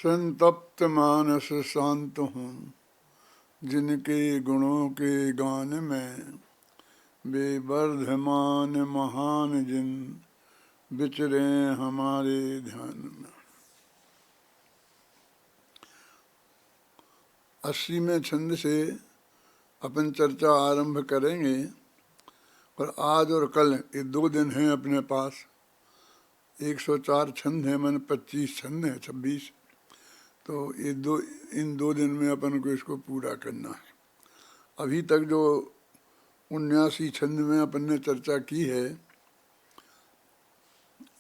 संतप्त मानस शांत हूँ, जिनके गुणों के गान में वे वर्धमान महान जिन विचरे हमारे ध्यान में। 80वें छंद से अपन चर्चा आरंभ करेंगे। और आज और कल ये 2 दिन हैं अपने पास। 104 छंद हैं, मन 25 छंद हैं, 26। तो इन 2 दिन में अपन को इसको पूरा करना है। अभी तक जो 79 छंद में अपन ने चर्चा की है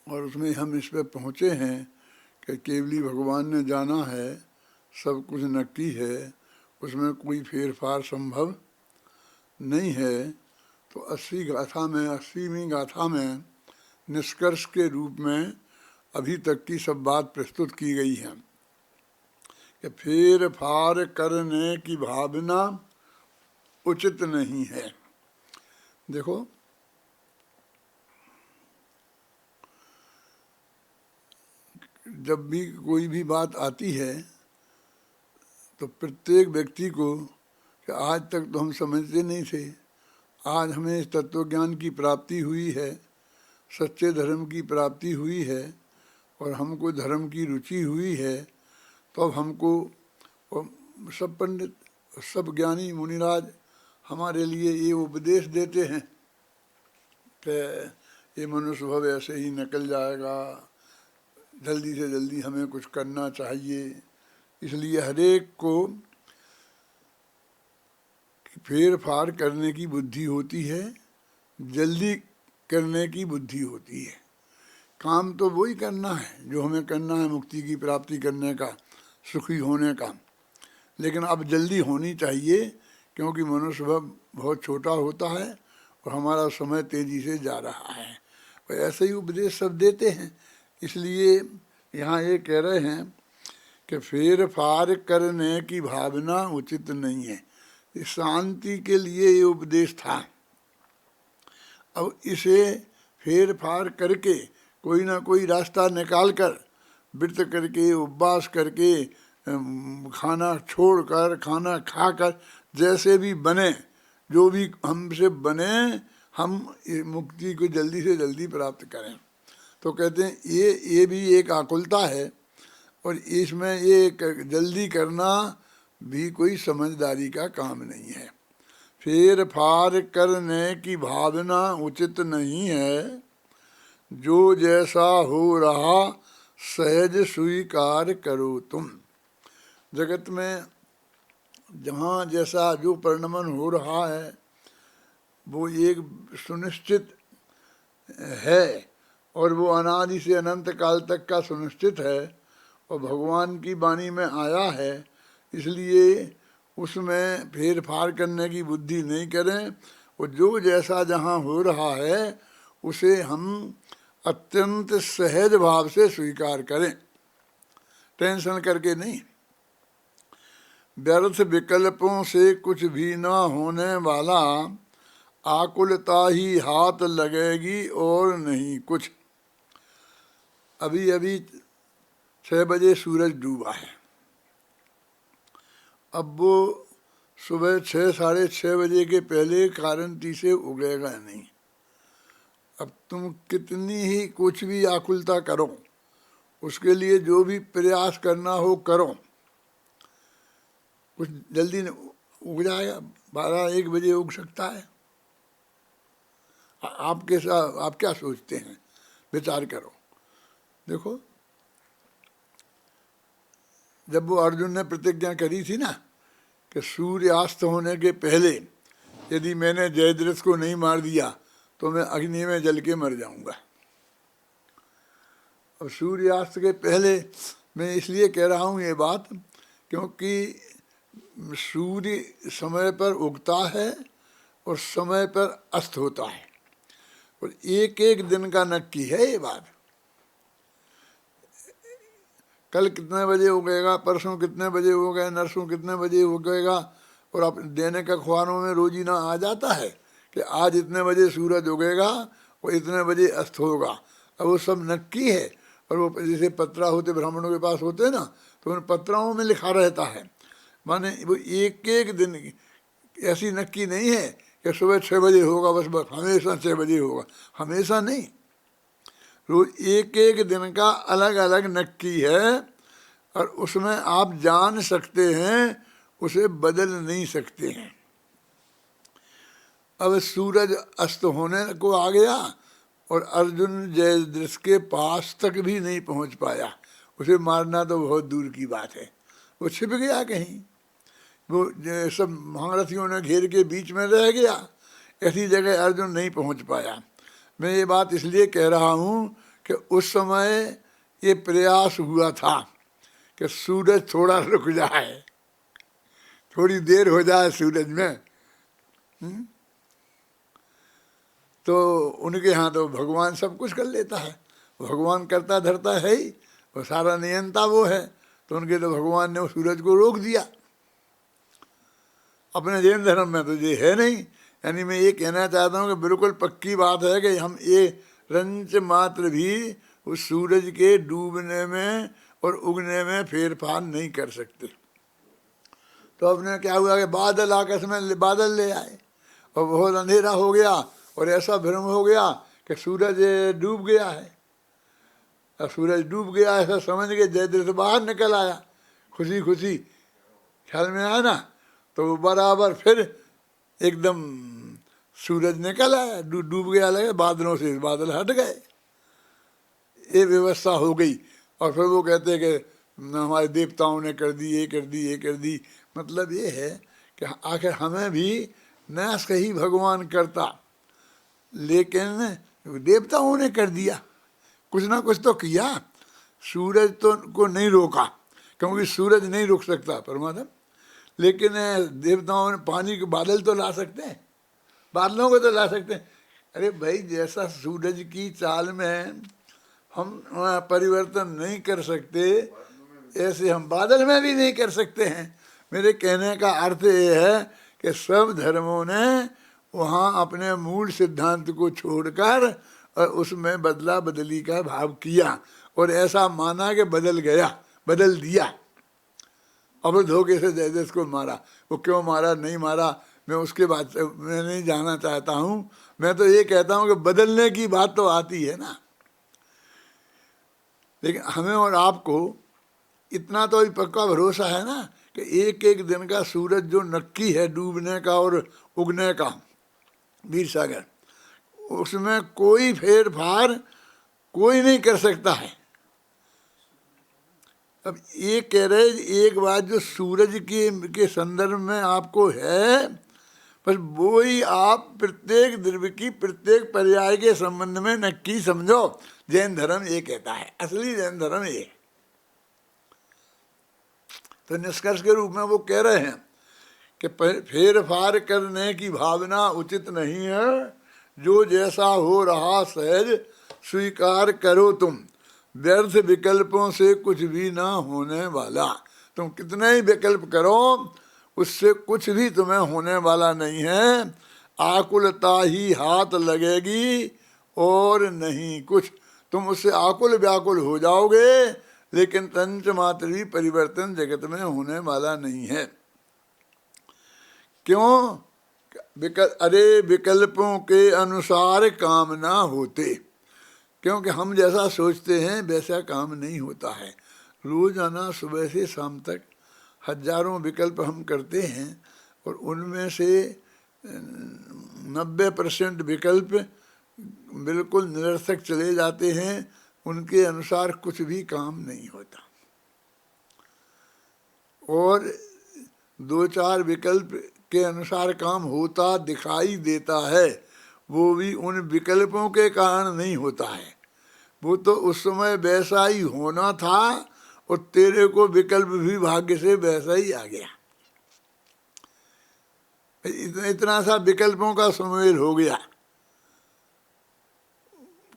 और उसमें हम इस पे पहुँचे हैं कि केवली भगवान ने जाना है, सब कुछ नक्की है, उसमें कोई फेरफार संभव नहीं है। तो 80वीं गाथा में निष्कर्ष के रूप में अभी तक की सब बात प्रस्तुत की गई है कि फेर फार करने की भावना उचित नहीं है। देखो, जब भी कोई भी बात आती है तो प्रत्येक व्यक्ति को कि आज तक तो हम समझते नहीं थे, आज हमें इस तत्व ज्ञान की प्राप्ति हुई है, सच्चे धर्म की प्राप्ति हुई है और हमको धर्म की रुचि हुई है, तो अब हमको सब पंडित, सब ज्ञानी मुनिराज हमारे लिए ये उपदेश देते हैं कि ये मनुष्य भव ऐसे ही निकल जाएगा, जल्दी से जल्दी हमें कुछ करना चाहिए। इसलिए हरेक को फेर फार करने की बुद्धि होती है, जल्दी करने की बुद्धि होती है। काम तो वही करना है जो हमें करना है, मुक्ति की प्राप्ति करने का, सुखी होने का, लेकिन अब जल्दी होनी चाहिए क्योंकि मनुष्य बहुत छोटा होता है और हमारा समय तेजी से जा रहा है। और ऐसे ही उपदेश सब देते हैं। इसलिए यहाँ ये कह रहे हैं कि फेर फार करने की भावना उचित नहीं है। शांति के लिए ये उपदेश था। अब इसे फेर फार करके कोई ना कोई रास्ता निकाल कर, व्रत करके, उपवास करके, खाना छोड़कर, खाना खाकर, जैसे भी बने, जो भी हमसे बने, हम मुक्ति को जल्दी से जल्दी प्राप्त करें। तो कहते हैं ये भी एक आकुलता है और इसमें ये जल्दी करना भी कोई समझदारी का काम नहीं है। फेर फार करने की भावना उचित नहीं है, जो जैसा हो रहा सहज स्वीकार करो तुम। जगत में जहाँ जैसा जो परिणमन हो रहा है वो एक सुनिश्चित है और वो अनादि से अनंत काल तक का सुनिश्चित है और भगवान की वाणी में आया है। इसलिए उसमें फेर फार करने की बुद्धि नहीं करें और जो जैसा जहाँ हो रहा है उसे हम अत्यंत सहज भाव से स्वीकार करें, टेंशन करके नहीं। व्यर्थ विकल्पों से कुछ भी न होने वाला, आकुलता ही हाथ लगेगी और नहीं कुछ। अभी अभी 6 बजे सूरज डूबा है। अब वो सुबह 6, साढ़े 6 बजे के पहले कारणती से उगेगा नहीं। अब तुम कितनी ही कुछ भी आकुलता करो, उसके लिए जो भी प्रयास करना हो करो, कुछ जल्दी उग जाएगा। 12-1 बजे उग सकता है। आपके साथ आप क्या सोचते हैं, विचार करो। देखो, जब वो अर्जुन ने प्रतिज्ञा करी थी ना कि सूर्यास्त होने के पहले यदि मैंने जयद्रथ को नहीं मार दिया तो मैं अग्नि में जल के मर जाऊंगा। और सूर्यास्त के पहले मैं इसलिए कह रहा हूँ ये बात क्योंकि सूर्य समय पर उगता है और समय पर अस्त होता है और एक एक दिन का नक्की है ये बात। कल कितने बजे उगेगा, परसों कितने बजे उगेगा, नरसों कितने बजे उगेगा, और अब दैनिक अखबारों में रोजीना आ जाता है कि आज इतने बजे सूरज उगेगा और इतने बजे अस्त होगा। अब वो सब नक्की है और वो जैसे पत्रा होते ब्राह्मणों के पास होते हैं ना, तो उन पत्राओं में लिखा रहता है। माने वो एक एक दिन ऐसी नक्की नहीं है कि सुबह 6 बजे होगा बस हमेशा 6 बजे होगा, हमेशा नहीं। रोज एक एक दिन का अलग अलग नक्की है, और उसमें आप जान सकते हैं, उसे बदल नहीं सकते हैं। अब सूरज अस्त होने को आ गया और अर्जुन जयद्रथ के पास तक भी नहीं पहुंच पाया। उसे मारना तो बहुत दूर की बात है, वो छिप गया कहीं, वो सब महारथियों ने घेर के बीच में रह गया। ऐसी जगह अर्जुन नहीं पहुंच पाया। मैं ये बात इसलिए कह रहा हूँ कि उस समय ये प्रयास हुआ था कि सूरज थोड़ा रुक जाए, थोड़ी देर हो जाए सूरज में। तो उनके यहाँ तो भगवान सब कुछ कर लेता है, भगवान करता धरता है ही, वो सारा नियंता वो है। तो उनके तो भगवान ने उस सूरज को रोक दिया। अपने जैन धर्म में तो ये है नहीं। यानी मैं ये कहना चाहता हूँ कि बिल्कुल पक्की बात है कि हम ये रंच मात्र भी उस सूरज के डूबने में और उगने में फेरफार नहीं कर सकते। तो अपने क्या हुआ कि बादल आकाश में बादल ले आए और बहुत अंधेरा हो गया और ऐसा भ्रम हो गया कि सूरज डूब गया है। और सूरज डूब गया ऐसा समझ के जयद्रथ बाहर निकल आया, खुशी खुशी ख्याल में आया ना। तो बराबर फिर एकदम सूरज निकल आया, डूब गया, लगे बादलों से बादल हट गए, ये व्यवस्था हो गई। और फिर वो कहते कि हमारे देवताओं ने कर दी, ये कर दी, ये कर दी। मतलब ये है कि आखिर हमें भी नाश कहीं भगवान करता, लेकिन देवताओं ने कर दिया, कुछ ना कुछ तो किया। सूरज तो को नहीं रोका, क्योंकि सूरज नहीं रुक सकता परमात्मा, लेकिन देवताओं ने पानी के बादल तो ला सकते हैं, बादलों को तो ला सकते हैं। अरे भाई, जैसा सूरज की चाल में हम परिवर्तन नहीं कर सकते, ऐसे हम बादल में भी नहीं कर सकते हैं। मेरे कहने का अर्थ ये है कि सब धर्मों ने वहाँ अपने मूल सिद्धांत को छोड़कर और उसमें बदला बदली का भाव किया और ऐसा माना कि बदल गया, बदल दिया। अब धोखे से जयद्रथ को मारा, वो क्यों मारा नहीं मारा मैं उसके बात मैं नहीं जानना चाहता हूँ। मैं तो ये कहता हूँ कि बदलने की बात तो आती है ना, लेकिन हमें और आपको इतना तो पक्का भरोसा है ना कि एक एक दिन का सूरज जो नक्की है डूबने का और उगने का, वीर सागर, उसमें कोई फेर फार कोई नहीं कर सकता है। अब ये कह रहे एक बात जो सूरज के संदर्भ में आपको है, बस वो ही आप प्रत्येक द्रव्य की प्रत्येक पर्याय के संबंध में नक्की समझो। जैन धर्म ये कहता है, असली जैन धर्म ये। तो निष्कर्ष के रूप में वो कह रहे हैं कि फेर फार करने की भावना उचित नहीं है, जो जैसा हो रहा सहज स्वीकार करो तुम, व्यर्थ विकल्पों से कुछ भी ना होने वाला। तुम कितने ही विकल्प करो, उससे कुछ भी तुम्हें होने वाला नहीं है। आकुलता ही हाथ लगेगी और नहीं कुछ। तुम उससे आकुल व्याकुल हो जाओगे, लेकिन तंच मात्र भी परिवर्तन जगत में होने वाला नहीं है। क्यों? अरे विकल्पों के अनुसार काम ना होते, क्योंकि हम जैसा सोचते हैं वैसा काम नहीं होता है। रोजाना सुबह से शाम तक हजारों विकल्प हम करते हैं और उनमें से 90% विकल्प बिल्कुल निरर्थक चले जाते हैं, उनके अनुसार कुछ भी काम नहीं होता। और 2-4 विकल्प के अनुसार काम होता दिखाई देता है, वो भी उन विकल्पों के कारण नहीं होता है। वो तो उस समय वैसा ही होना था और तेरे को विकल्प भी भाग्य से वैसा ही आ गया। इतना सा विकल्पों का सुमेल हो गया,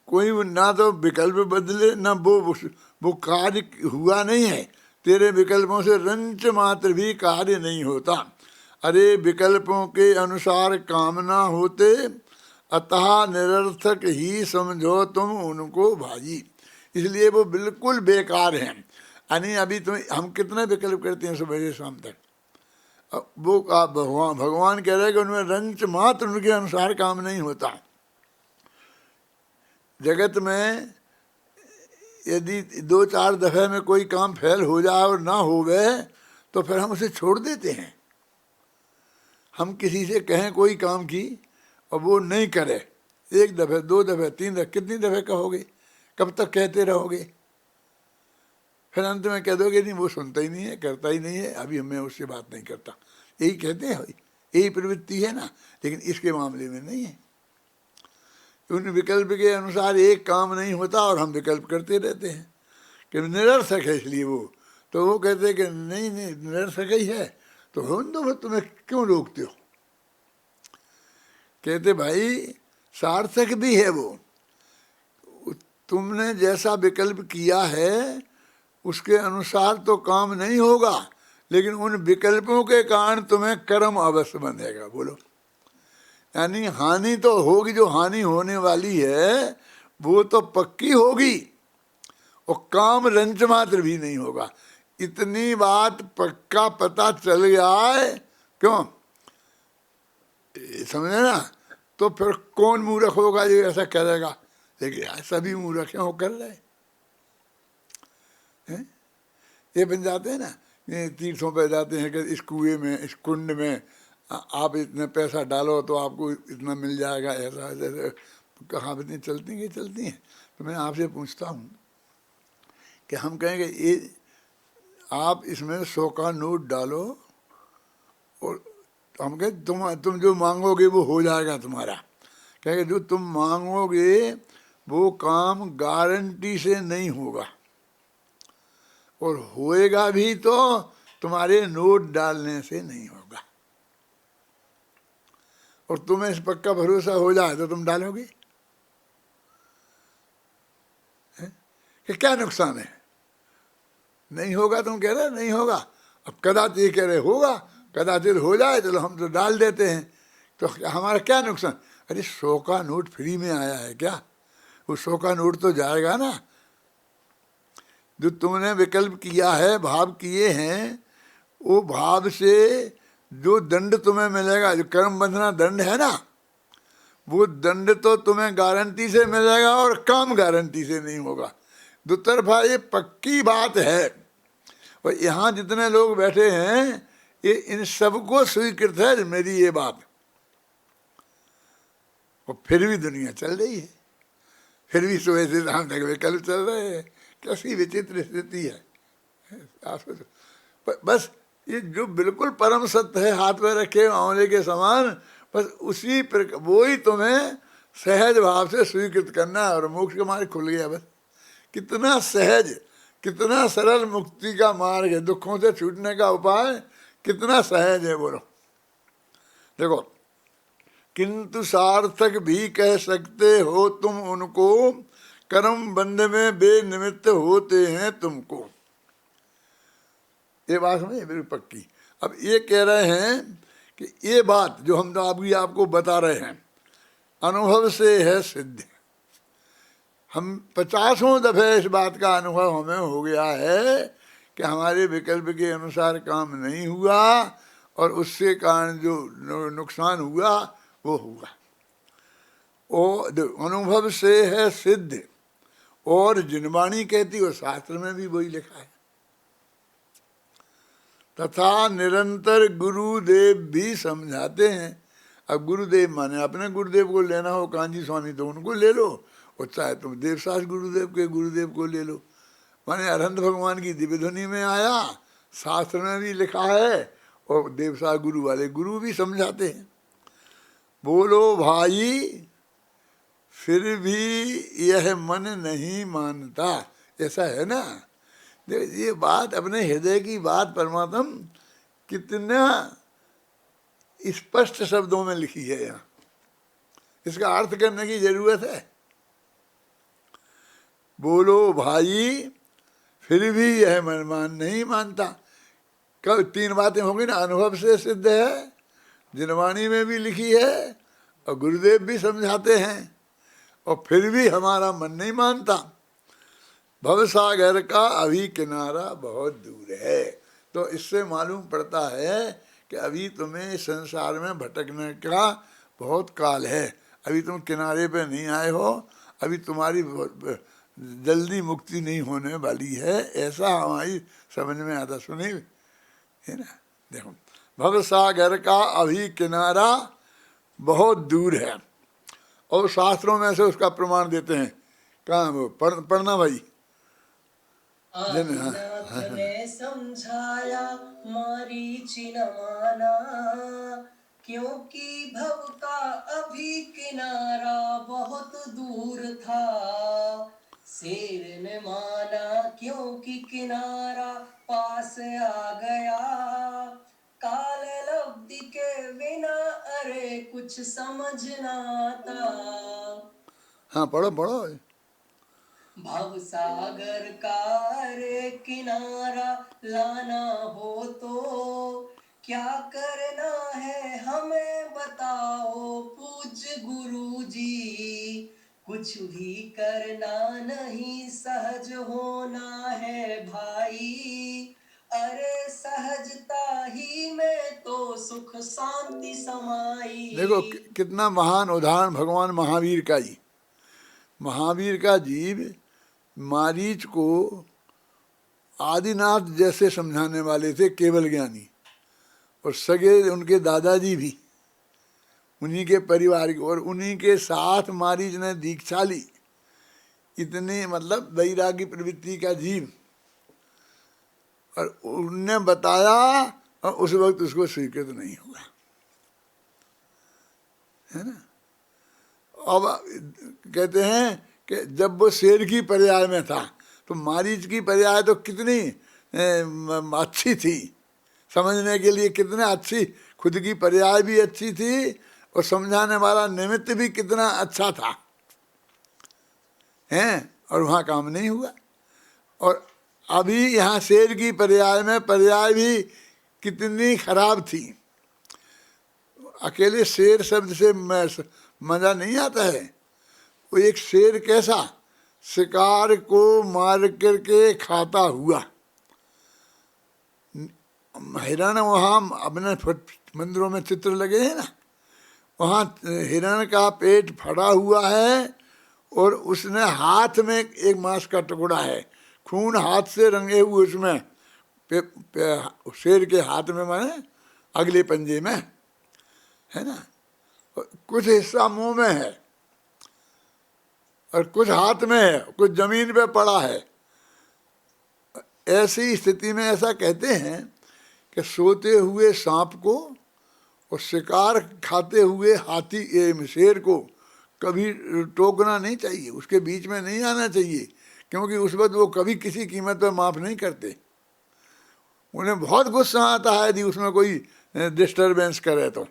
कोई ना तो विकल्प बदले ना वो कार्य हुआ नहीं है। तेरे विकल्पों से रंच मात्र भी कार्य नहीं होता। अरे विकल्पों के अनुसार काम ना होते, अतः निरर्थक ही समझो तुम उनको भाई। इसलिए वो बिल्कुल बेकार हैं। यानी अभी तो हम कितने विकल्प करते हैं सुबह से शाम तक। अब वो भगवान कह रहे हैं कि उनमें रंच मात्र उनके अनुसार काम नहीं होता। जगत में यदि 2-4 दफे में कोई काम फेल हो जाए और ना होवे तो फिर हम उसे छोड़ देते हैं। हम किसी से कहें कोई काम की और वो नहीं करे, 1 दफे 2 दफे 3 दफे, कितनी दफे कहोगे, कब तक कहते रहोगे? फिर अंत में कह दोगे नहीं वो सुनता ही नहीं है, करता ही नहीं है, अभी मैं उससे बात नहीं करता। यही कहते हैं, यही प्रवृत्ति है ना। लेकिन इसके मामले में नहीं है। उन विकल्प के अनुसार एक काम नहीं होता और हम विकल्प करते रहते हैं कि निरर्थक है, इसलिए वो तो वो कहते हैं कि नहीं नहीं निरर्थक ही है तो होने दो, तुम्हें क्यों रोकते हो? कहते भाई सार्थक भी है वो, तुमने जैसा विकल्प किया है उसके अनुसार तो काम नहीं होगा, लेकिन उन विकल्पों के कारण तुम्हें कर्म अवश्य बनेगा। बोलो, यानी हानि तो होगी, जो हानि होने वाली है वो तो पक्की होगी और काम रंच मात्र भी नहीं होगा। इतनी बात पक्का पता चल गया है, क्यों समझे ना? तो फिर कौन मूर्ख होगा जो ऐसा करेगा? लेकिन सभी मूर्ख हैं, वो कर रहे हैं। ये बन जाते हैं ना, ये तीर्थों पे जाते हैं कि इस कुएं में, इस कुंड में आप इतना पैसा डालो तो आपको इतना मिल जाएगा, ऐसा ऐसा कहावतें चलती हैं। तो मैं आपसे पूछता हूँ कि हम कहेंगे ये आप इसमें 100 का नोट डालो और हम कहें तुम जो मांगोगे वो हो जाएगा तुम्हारा। कहेंगे जो तुम मांगोगे वो काम गारंटी से नहीं होगा, और होएगा भी तो तुम्हारे नोट डालने से नहीं होगा। और तुम्हें इस पक्का भरोसा हो जाए तो तुम डालोगे कि क्या नुकसान है? नहीं होगा, तुम कह रहे नहीं होगा, अब कदाचित ये कह रहे होगा, कदाचित हो जाए चलो हम तो डाल देते हैं, तो हमारा क्या नुकसान? अरे 100 का नोट फ्री में आया है क्या? वो 100 का नोट तो जाएगा ना। जो तुमने विकल्प किया है, भाव किए हैं, वो भाव से जो दंड तुम्हें मिलेगा, जो कर्म बंधना दंड है ना, वो दंड तो तुम्हें गारंटी से मिलेगा और काम गारंटी से नहीं होगा। दो तरफा ये पक्की बात है। और यहाँ जितने लोग बैठे हैं ये इन सबको स्वीकृत है मेरी ये बात, और फिर भी दुनिया चल रही है, फिर भी सुबह से शाम तक विकल्प चल रहे हैं। कैसी विचित्र स्थिति है। बस ये जो बिल्कुल परम सत्य है, हाथ में रखे आंवले के समान, बस उसी प्रकार वो ही तुम्हें सहज भाव से स्वीकृत करना और मोक्ष का मार्ग खुल गया। बस कितना सहज, कितना सरल मुक्ति का मार्ग है, दुखों से छूटने का उपाय कितना सहज है। बोलो देखो, किंतु सार्थक भी कह सकते हो तुम उनको, कर्म बंध में बेनिमित्त होते हैं तुमको। ये बात समझे मेरी पक्की। अब ये कह रहे हैं कि ये बात जो हम आपको बता रहे हैं अनुभव से है सिद्ध। हम 50वें दफे इस बात का अनुभव हमें हो गया है कि हमारे विकल्प के अनुसार काम नहीं हुआ और उससे कारण जो नुकसान हुआ वो हुआ। और अनुभव से है सिद्ध, और जिनवाणी कहती और शास्त्र में भी वही लिखा है। तथा निरंतर गुरुदेव भी समझाते हैं। अब गुरुदेव माने अपने गुरुदेव को लेना हो, कांजी स्वामी तो उनको ले लो, और चाहे तुम देवसास गुरुदेव के गुरुदेव को ले लो। माने अरहंत भगवान की दिव्य ध्वनि में आया, शास्त्र में भी लिखा है, और देवसास गुरु वाले गुरु भी समझाते हैं। बोलो भाई फिर भी यह मन नहीं मानता, ऐसा है ना। ये बात अपने हृदय की बात परमात्मा कितना स्पष्ट शब्दों में लिखी है यहाँ, इसका अर्थ करने की जरूरत है। बोलो भाई फिर भी यह मन नहीं मानता। कब 3 बातें होंगी ना, अनुभव से सिद्ध है, जिनवाणी में भी लिखी है, और गुरुदेव भी समझाते हैं, और फिर भी हमारा मन नहीं मानता। भवसागर का अभी किनारा बहुत दूर है। तो इससे मालूम पड़ता है कि अभी तुम्हें संसार में भटकने का बहुत काल है, अभी तुम किनारे पे नहीं आए हो, अभी तुम्हारी जल्दी मुक्ति नहीं होने वाली है, ऐसा हमारी समझ में आता। सुनी है ना, देखो, भवसागर का अभी किनारा बहुत दूर है, और शास्त्रों में से उसका प्रमाण देते हैं। कहाँ वो पढ़ना भाई। आदिनाथ ने समझाया मारीचि न माना, क्योंकि भव का अभी किनारा बहुत दूर था। शेर ने माना क्योंकि किनारा पास आ गया, काल लब्धि के बिना अरे कुछ समझ ना आता। हाँ पढ़ो पढ़ो। भव सागर का रे किनारा लाना हो तो क्या करना है हमें बताओ पूज्य गुरु जी। कुछ भी करना नहीं सहज होना है भाई, अरे सहजता ही में तो सुख शांति समाई। देखो कितना महान उदाहरण भगवान महावीर का ही। महावीर का जीव मारीच को आदिनाथ जैसे समझाने वाले थे, केवल ज्ञानी, और सगे उनके दादाजी भी उन्हीं के परिवार के, और उन्हीं के साथ मारीच ने दीक्षा ली। इतने मतलब वैरागी प्रवृत्ति का जीव, और उनने बताया और उस वक्त उसको स्वीकृत नहीं हुआ, है ना। अब कहते हैं कि जब वो शेर की पर्याय में था तो मारीच की पर्याय तो कितनी अच्छी थी, समझने के लिए कितना अच्छी, खुद की पर्याय भी अच्छी थी और समझाने वाला निमित्त भी कितना अच्छा था, हैं, और वहाँ काम नहीं हुआ। और अभी यहाँ शेर की पर्याय में पर्याय भी कितनी खराब थी। अकेले शेर शब्द से मजा नहीं आता है। वो एक शेर कैसा, शिकार को मार करके खाता हुआ। हिरण वहाँ अपने मंदिरों में चित्र लगे हैं ना, वहाँ हिरण का पेट फटा हुआ है और उसने हाथ में एक मांस का टुकड़ा है, खून हाथ से रंगे हुए उसमें शेर के हाथ में, माने अगले पंजे में, है ना। कुछ हिस्सा मुंह में है और कुछ हाथ में है, कुछ जमीन पे पड़ा है। ऐसी स्थिति में ऐसा कहते हैं कि सोते हुए सांप को और शिकार खाते हुए हाथी शेर को कभी टोकना नहीं चाहिए, उसके बीच में नहीं आना चाहिए, क्योंकि उस वक्त वो कभी किसी कीमत पर माफ़ नहीं करते। उन्हें बहुत गुस्सा आता है यदि उसमें कोई डिस्टरबेंस करे तो।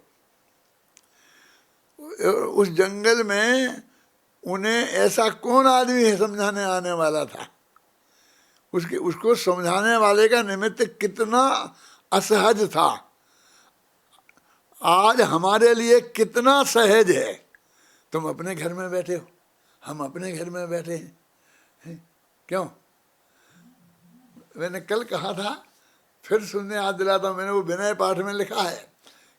उस जंगल में उन्हें ऐसा कौन आदमी है समझाने आने वाला था, उसको समझाने वाले का निमित्त कितना असहज था। आज हमारे लिए कितना सहज है, तुम अपने घर में बैठे हो, हम अपने घर में बैठे हैं, क्यों। मैंने कल कहा था, फिर सुनने याद दिलाता हूँ, मैंने वो विनय पाठ में लिखा है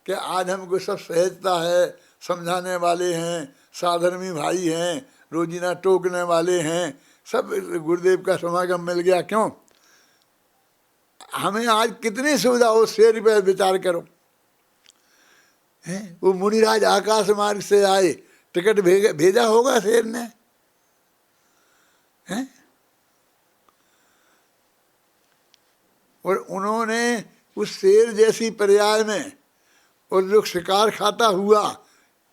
कि आज हमको सब सहजता है, समझाने वाले हैं, साधर्मी भाई हैं, रोजीना टोकने वाले हैं, सब गुरुदेव का समागम मिल गया। क्यों, हमें आज कितनी सुविधा हो, शेर पे विचार करो, हैं। वो मुनिराज आकाश मार्ग से आए, टिकट भेजा होगा शेर ने, हैं। और उन्होंने उस शेर जैसी पर्याय में और जो शिकार खाता हुआ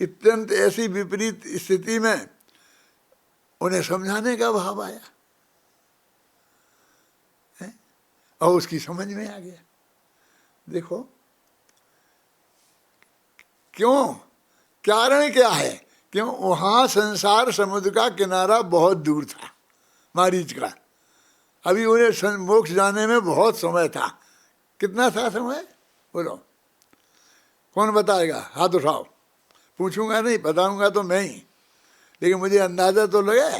अत्यंत ऐसी विपरीत स्थिति में उन्हें समझाने का भाव आया, है? और उसकी समझ में आ गया। देखो क्यों, कारण क्या है, क्यों, वहाँ संसार समुद्र का किनारा बहुत दूर था मारीच का, अभी उन्हें मोक्ष जाने में बहुत समय था। कितना था समय, बोलो, कौन बताएगा, हाथ उठाओ। पूछूंगा नहीं, बताऊंगा तो मैं ही, लेकिन मुझे अंदाजा तो लगे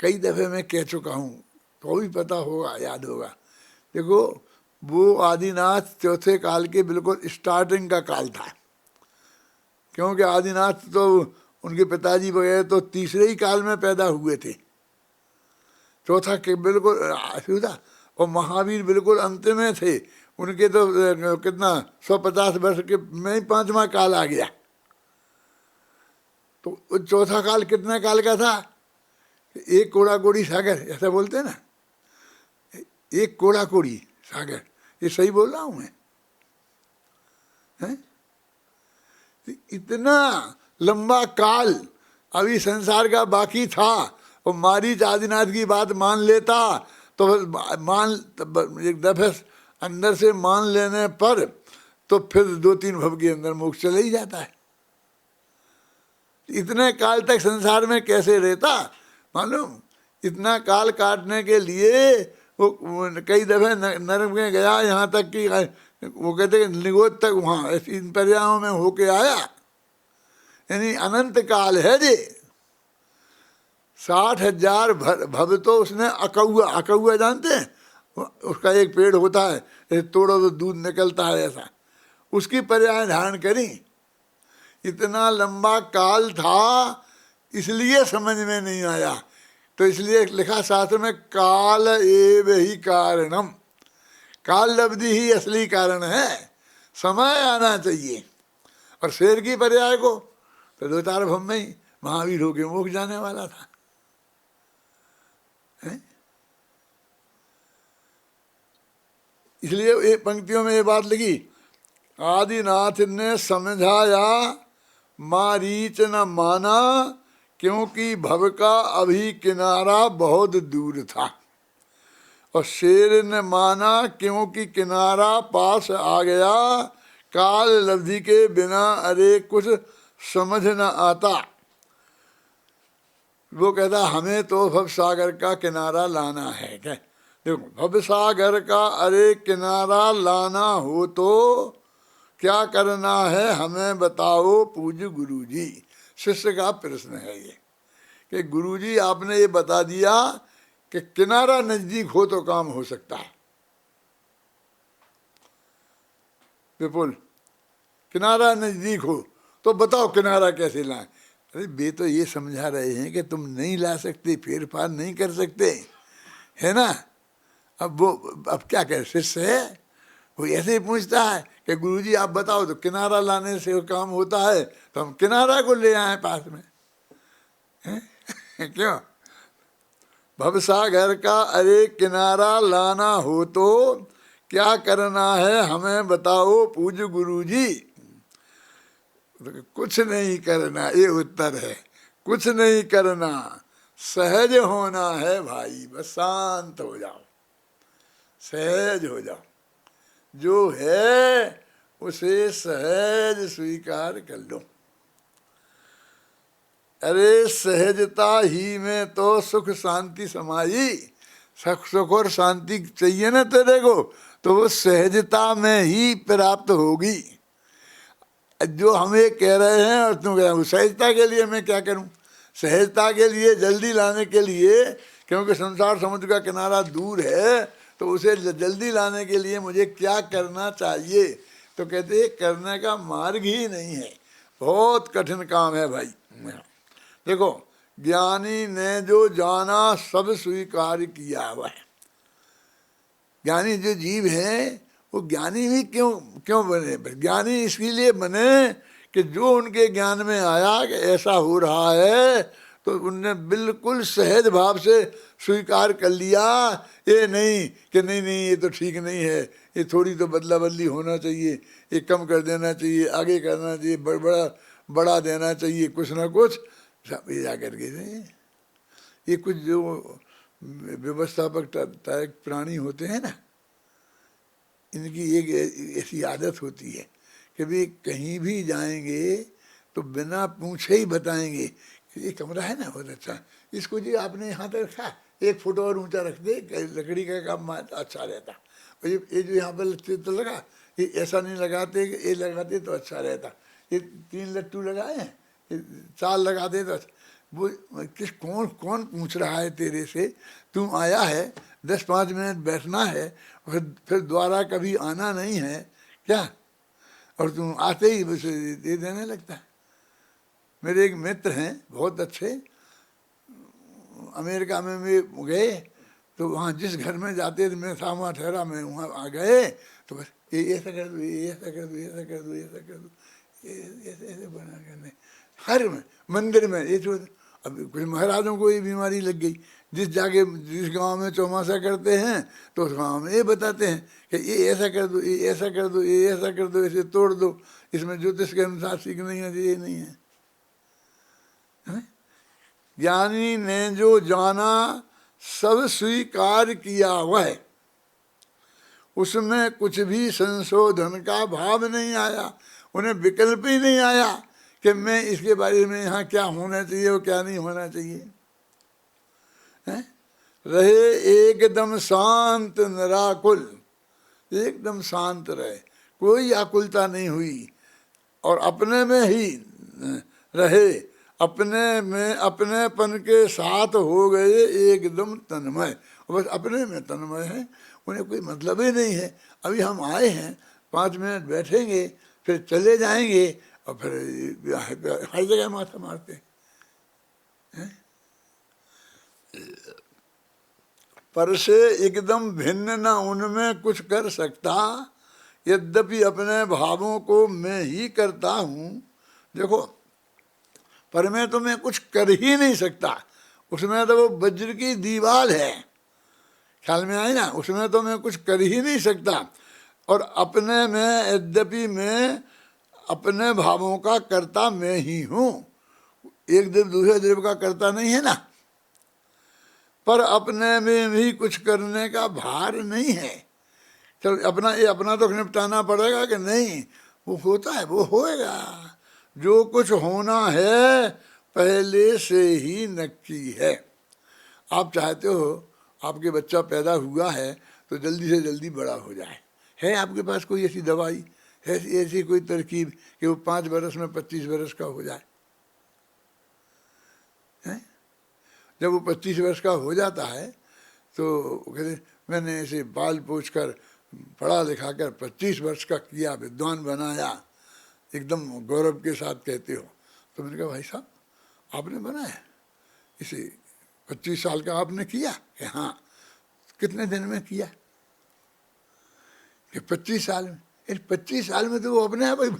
कई दफ़े मैं कह चुका हूँ, तो भी पता होगा, याद होगा। देखो, वो आदिनाथ चौथे काल के बिल्कुल स्टार्टिंग का काल था, क्योंकि आदिनाथ तो उनके पिताजी वगैरह तो तीसरे ही काल में पैदा हुए थे, चौथा के बिल्कुल था। और महावीर बिल्कुल अंत में थे, उनके तो कितना 150 वर्ष के में ही 5वां काल आ गया। तो चौथा काल कितने काल का था? एक कोड़ा कोड़ी सागर, ऐसा बोलते हैं ना, एक कोड़ा कोड़ी सागर। ये सही बोल रहा हूं मैं, हैं? इतना लंबा काल अभी संसार का बाकी था, और मारीच आदिनाथ की बात मान लेता तो एक दफे अंदर से मान लेने पर तो फिर 2-3 भव के अंदर मोक्ष चले ही जाता है। इतने काल तक संसार में कैसे रहता मालूम? इतना काल काटने के लिए वो कई दफे नरक में गया, यहाँ तक कि वो कहते हैं निगोद तक वहाँ इन पर्यायों में होके आया। यानी अनंत काल है जे। 60,000 भव तो उसने अकौआ जानते हैं, उसका एक पेड़ होता है, तोड़ो तो दूध निकलता है, ऐसा उसकी पर्याय धारण करी। इतना लंबा काल था, इसलिए समझ में नहीं आया। तो इसलिए लिखा शास्त्र में, काल एव ही कारणम, काल लब्धि ही असली कारण है, समय आना चाहिए। और शेर की पर्याय को तो 2-4 भव में ही महावीर होके मोक्ष जाने वाला था, है? इसलिए ये पंक्तियों में ये बात लिखी, आदिनाथ ने समझाया मारीच न माना, क्योंकि भव का अभी किनारा बहुत दूर था। और शेर ने माना क्योंकि किनारा पास आ गया, काल लब्धि के बिना अरे कुछ समझ न आता। वो कहता हमें तो भव सागर का किनारा लाना है। क्या देखो, भव सागर का अरे किनारा लाना हो तो क्या करना है हमें बताओ पूज्य गुरुजी। शिष्य का प्रश्न है ये कि गुरुजी आपने ये बता दिया कि किनारा नजदीक हो तो काम हो सकता है। विपुल, किनारा नजदीक हो तो बताओ किनारा कैसे लाएं। अरे वे तो ये समझा रहे हैं कि तुम नहीं ला सकते, फेर फार नहीं कर सकते, है ना। अब क्या करें, शिष्य है वो ऐसे ही पूछता है कि गुरुजी आप बताओ तो किनारा लाने से काम होता है, तो हम किनारा को ले आए पास में, क्यों? भवसागर का अरे किनारा लाना हो तो क्या करना है हमें बताओ पूज्य गुरुजी। कुछ नहीं करना, ये उत्तर है। कुछ नहीं करना, सहज होना है भाई, बस शांत हो जाओ, सहज हो जाओ। जो है उसे सहज स्वीकार कर लो। अरे सहजता ही में तो सुख शांति समाई। सुख और शांति चाहिए ना तेरे को, तो वो सहजता में ही प्राप्त होगी। जो हम ये कह रहे हैं और तुम कह रहे हो, सहजता के लिए मैं क्या करूं? सहजता के लिए, जल्दी लाने के लिए, क्योंकि संसार समुद्र का किनारा दूर है, तो उसे जल्दी लाने के लिए मुझे क्या करना चाहिए? तो कहते हैं करने का मार्ग ही नहीं है, बहुत कठिन काम है भाई। देखो, ज्ञानी ने जो जाना सब स्वीकार किया हुआ है। ज्ञानी जो जीव हैं वो ज्ञानी भी क्यों बने? ज्ञानी इसलिए बने कि जो उनके ज्ञान में आया कि ऐसा हो रहा है, तो उनने बिल्कुल सहज भाव से स्वीकार कर लिया। ये नहीं कि नहीं ये तो ठीक नहीं है, ये थोड़ी तो बदला बदली होना चाहिए, ये कम कर देना चाहिए, आगे करना चाहिए, बड़ा देना चाहिए, कुछ ना कुछ सब ये जा करके ये कुछ जो व्यवस्थापक प्राणी होते हैं ना, इनकी एक ऐसी आदत होती है कि वे कहीं भी जाएंगे तो बिना पूछे ही बताएंगे कि ये कमरा है ना बहुत अच्छा, इसको जी आपने यहाँ तक रखा, 1 फुट और ऊंचा रख दे, लकड़ी का काम अच्छा रहता। और ये जो यहाँ पर चित्र लगा, ये ऐसा नहीं लगाते कि ये लगाते तो अच्छा रहता, ये 3 लट्टू लगाए हैं, ये 4 लगाते तो अच्छा। वो कौन कौन पूछ रहा है तेरे से, तू आया है 10-5 मिनट बैठना है, फिर दोबारा कभी आना नहीं है क्या, और तुम आते ही बस दे देने लगता है। मेरे एक मित्र हैं बहुत अच्छे, अमेरिका में भी गए तो वहाँ जिस घर में जाते थे, मैं था वहाँ ठहरा, मैं वहाँ आ गए तो बस ये ऐसा कर दो, ये ऐसा कर दो, ऐसा कर दो, ऐसा कर दो, ऐसे ऐसे बना करने हर में मंदिर में। ये जो अब कुछ महाराजों को ये बीमारी लग गई, जिस गांव में चौमासा करते हैं तो उस गांव में ये बताते हैं कि ये ऐसा कर दो, ये ऐसा कर दो, ये ऐसा कर दो, ऐसे तोड़ दो, इसमें ज्योतिष के अनुसार सीख नहीं है, ये नहीं है। ज्ञानी ने जो जाना सब स्वीकार किया वह, उसमें कुछ भी संशोधन का भाव नहीं आया, उन्हें विकल्प ही नहीं आया कि मैं इसके बारे में यहाँ क्या होना चाहिए और क्या नहीं होना चाहिए। रहे एकदम शांत निराकुल, एकदम शांत रहे, कोई आकुलता नहीं हुई, और अपने में ही रहे, अपने में अपनेपन के साथ हो गए एकदम तन्मय, बस अपने में तन्मय है, उन्हें कोई मतलब ही नहीं है। अभी हम आए हैं 5 मिनट बैठेंगे फिर चले जाएंगे, और फिर हर जगह माथा मारते हैं। पर से एकदम भिन्न न उनमें कुछ कर सकता, यद्यपि अपने भावों को मैं ही करता हूँ। देखो, पर में तो मैं कुछ कर ही नहीं सकता, उसमें तो वो वज्र की दीवार है, ख्याल में आई ना, उसमें तो मैं कुछ कर ही नहीं सकता। और अपने में यद्यपि मैं अपने भावों का कर्ता मैं ही हूँ, एक देव दूसरे देव का कर्ता नहीं है ना, पर अपने में भी कुछ करने का भार नहीं है। चलो अपना तो निपटाना पड़ेगा कि नहीं, वो होता है वो होएगा, जो कुछ होना है पहले से ही नक्की है। आप चाहते हो आपके बच्चा पैदा हुआ है तो जल्दी से जल्दी बड़ा हो जाए, है आपके पास कोई ऐसी दवाई है, ऐसी कोई तरकीब कि वो 5 वर्ष में 25 वर्ष का हो जाए? है? जब वो 25 वर्ष का हो जाता है तो कहते मैंने ऐसे बाल पोछ कर पढ़ा लिखा कर 25 वर्ष का किया, विद्वान बनाया, एकदम गौरव के साथ कहते हो। तो मैंने कहा भाई साहब आपने बनाया इसे 25 साल का आपने किया? कि हाँ। कितने दिन में किया? कि 25 साल में। 25 साल में तो वो अपने आप ही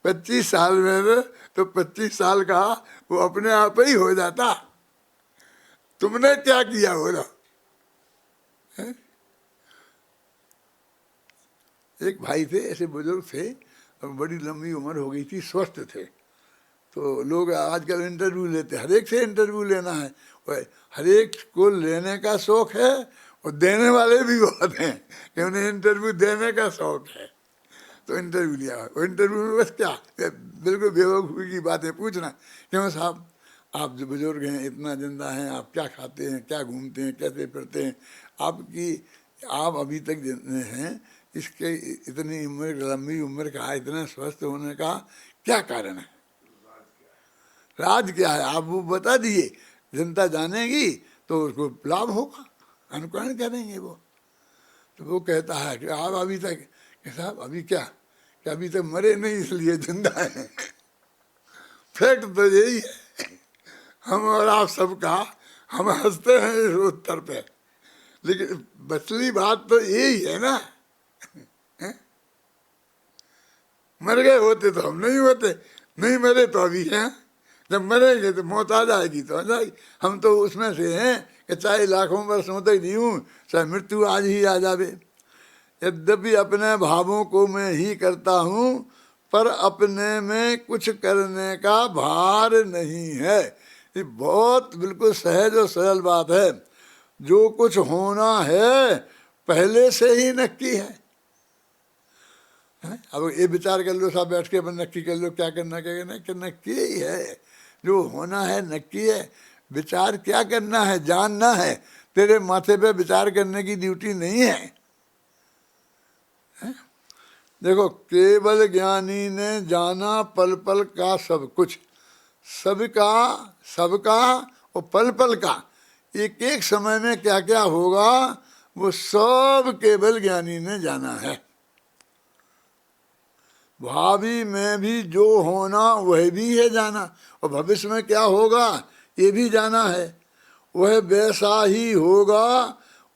25 साल में तो 25 साल का वो अपने आप ही हो जाता। तुमने क्या किया बोला? एक भाई थे, ऐसे बुजुर्ग थे, बड़ी लंबी उम्र हो गई थी, स्वस्थ थे, तो लोग आजकल इंटरव्यू लेते, हर एक से इंटरव्यू लेना है, हर एक को लेने का शौक है और देने वाले भी बहुत हैं कि उन्हें इंटरव्यू देने का शौक है, तो इंटरव्यू लिया। वो इंटरव्यू में बस क्या बिल्कुल बेवकूफ़ी की बातें पूछना, क्यों साहब आप जो बुजुर्ग हैं, इतना जिंदा हैं, आप क्या खाते हैं, क्या घूमते हैं, कैसे फिरते हैं, आप अभी तक जितने हैं इसके इतनी उम्र, लंबी उम्र का, इतना स्वस्थ होने का क्या कारण है? राज क्या है? आप वो बता दिए, जनता जानेगी तो उसको लाभ होगा, अनुकरण करेंगे वो। तो वो कहता है कि आप अभी तक, कि साहब अभी क्या, कि अभी तक मरे नहीं इसलिए जिंदा हैं। फैक्ट तो यही है, हम और आप सबका, हम हंसते हैं इस उत्तर पे, लेकिन बचली बात तो यही है ना। मर गए होते तो हम नहीं होते, नहीं मरे तो अभी हैं, जब मरेंगे तो मौत आ जाएगी तो आ जाएगी। हम तो उसमें से हैं कि चाहे लाखों वर्षों तक जीऊँ, चाहे मृत्यु आज ही आ जावे। यद्यपि अपने भावों को मैं ही करता हूँ, पर अपने में कुछ करने का भार नहीं है। ये बहुत बिल्कुल सहज और सरल बात है। जो कुछ होना है पहले से ही नक्की है। अब ये विचार कर लो, साहब बैठ के अपन नक्की कर लो क्या करना, क्या करना, कि नक्की ही है, जो होना है नक्की है। विचार क्या करना है, जानना है, तेरे माथे पे विचार करने की ड्यूटी नहीं है। देखो, केवल ज्ञानी ने जाना पल पल का सब कुछ, सबका सबका और पल पल का एक एक समय में क्या क्या होगा वो सब केवल ज्ञानी ने जाना है। भावी में भी जो होना वह भी है जाना, और भविष्य में क्या होगा ये भी जाना है। वह वैसा ही होगा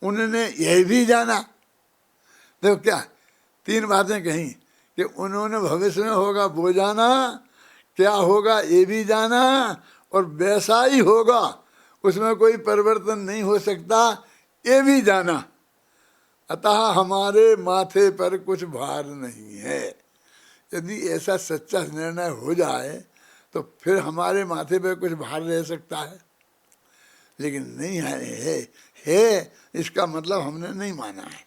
उन्होंने यह भी जाना। देखो क्या तीन बातें कही कि उन्होंने भविष्य में होगा वो जाना, क्या होगा ये भी जाना, और वैसा ही होगा उसमें कोई परिवर्तन नहीं हो सकता ये भी जाना। अतः हमारे माथे पर कुछ भार नहीं है। यदि ऐसा सच्चा निर्णय हो जाए तो फिर हमारे माथे पर कुछ भार रह सकता है, लेकिन नहीं है इसका मतलब हमने नहीं माना है।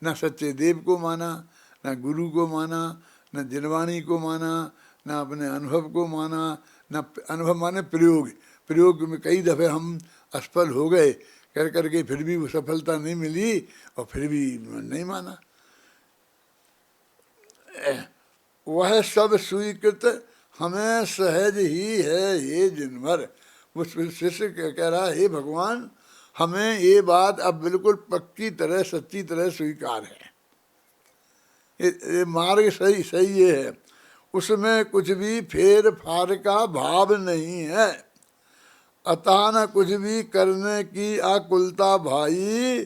न सच्चे देव को माना, न गुरु को माना, न जिनवाणी को माना, न अपने अनुभव को माना। न अनुभव माने प्रयोग में कई दफ़े हम असफल हो गए कर करके फिर भी वो सफलता नहीं मिली और फिर भी नहीं माना। वह सब स्वीकृत हमें सहज ही है ये जिनभर। वो शिष्य कह रहा है हे भगवान हमें ये बात अब बिल्कुल पक्की तरह सच्ची तरह स्वीकार है। ये मार्ग सही ये है, उसमें कुछ भी फेर फार का भाव नहीं है। अतः न कुछ भी करने की आकुलता भाई,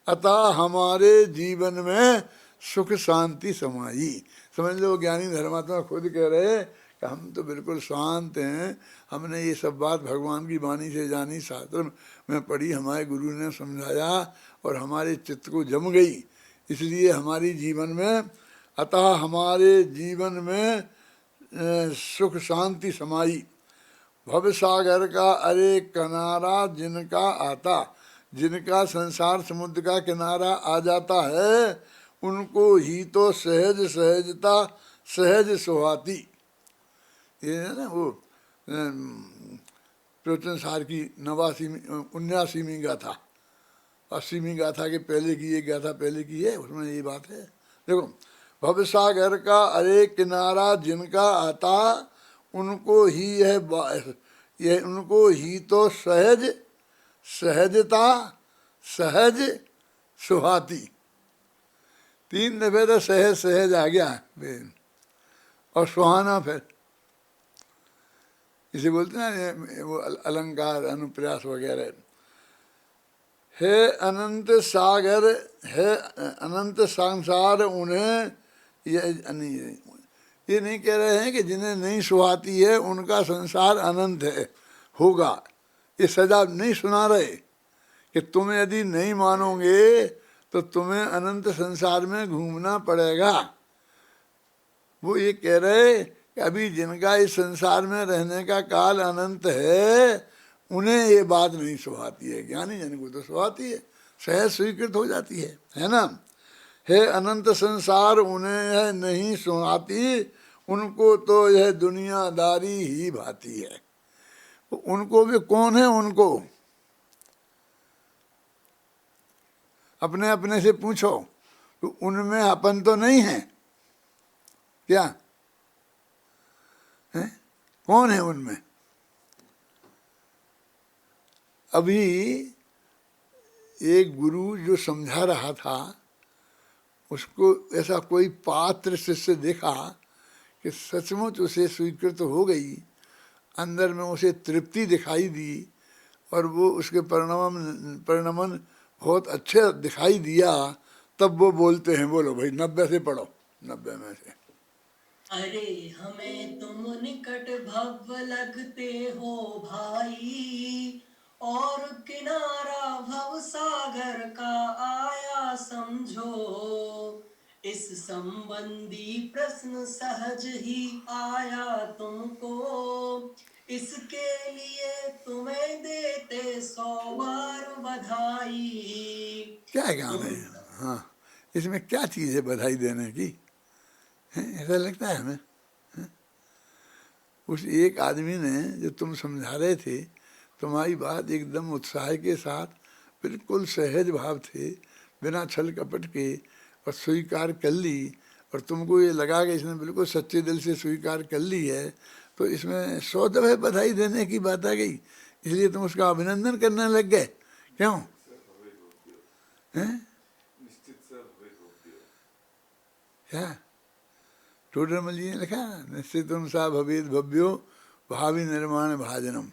अतः हमारे जीवन में सुख शांति समाई। समझ लो ज्ञानी धर्मात्मा खुद कह रहे कि हम तो बिल्कुल शांत हैं, हमने ये सब बात भगवान की वाणी से जानी, शास्त्र में पढ़ी, हमारे गुरु ने समझाया और हमारे चित्त को जम गई, इसलिए हमारी जीवन में अतः हमारे जीवन में सुख शांति समाई। भव सागर का अरे किनारा जिनका आता, जिनका संसार समुद्र का किनारा आ जाता है उनको ही तो सहज सहजता सहज सुहाती। ये है ना वो प्रवचन सार की 79वीं गाथा, 80वीं गाथा के पहले की ये गाथा पहले की है, उसमें ये बात है। देखो भव सागर का अरे किनारा जिनका आता उनको ही यह उनको ही तो सहज सहजता सहज सुहाती। 3 दफे तो सहज सहज आ गया और सुहाना फिर इसे बोलते हैं वो अलंकार अनुप्रास वगैरह। है अनंत सागर है अनंत संसार उन्हें ये नहीं कह रहे हैं कि जिन्हें नहीं सुहाती है उनका संसार अनंत है होगा, ये सजा नहीं सुना रहे कि तुम यदि नहीं मानोगे तो तुम्हें अनंत संसार में घूमना पड़ेगा। वो ये कह रहे कि अभी जिनका इस संसार में रहने का काल अनंत है उन्हें ये बात नहीं सुहाती है, ज्ञानी जन को तो सुहाती है, सहज स्वीकृत हो जाती है ना। है अनंत संसार उन्हें यह नहीं सुहाती, उनको तो यह दुनियादारी ही भाती है। उनको भी कौन है, उनको अपने अपने से पूछो तो उनमें अपन तो नहीं है क्या है? कौन है उनमें? अभी एक गुरु जो समझा रहा था उसको ऐसा कोई पात्र शिष्य देखा कि सचमुच उसे स्वीकृत हो गई, अंदर में उसे तृप्ति दिखाई दी और वो उसके परिणमन बहुत अच्छे दिखाई दिया, तब वो बोलते हैं बोलो भाई 90 से पढ़ो, 90 में से। अरे हमें तुम निकट भव लगते हो भाई, और किनारा भव सागर का आया समझो। इस संबंधी प्रश्न सहज ही आया तुमको, इसके लिए तुम्हें देते 100 बार बधाई। क्या काम है? हाँ, इसमें क्या चीज़ है बधाई देने की? ऐसा लगता है हमें। उस एक आदमी ने जो तुम समझा रहे थे, तुम्हारी बात एकदम उत्साह के साथ बिल्कुल सहज भाव थे, बिना छल कपट के, और स्वीकार कर ली, और तुमको ये लगा कि इसने बिल्कुल सच्चे दिल से स्वीकार कर ली है, तो इसमें 100 दफे बधाई देने की बात आ गई, इसलिए तुम उसका अभिनंदन करने लग गए, क्यों? हैं? क्या टोडरमल जी ने लिखा, निश्चित सा भवेद भव्यो भावी निर्माण भाजनम।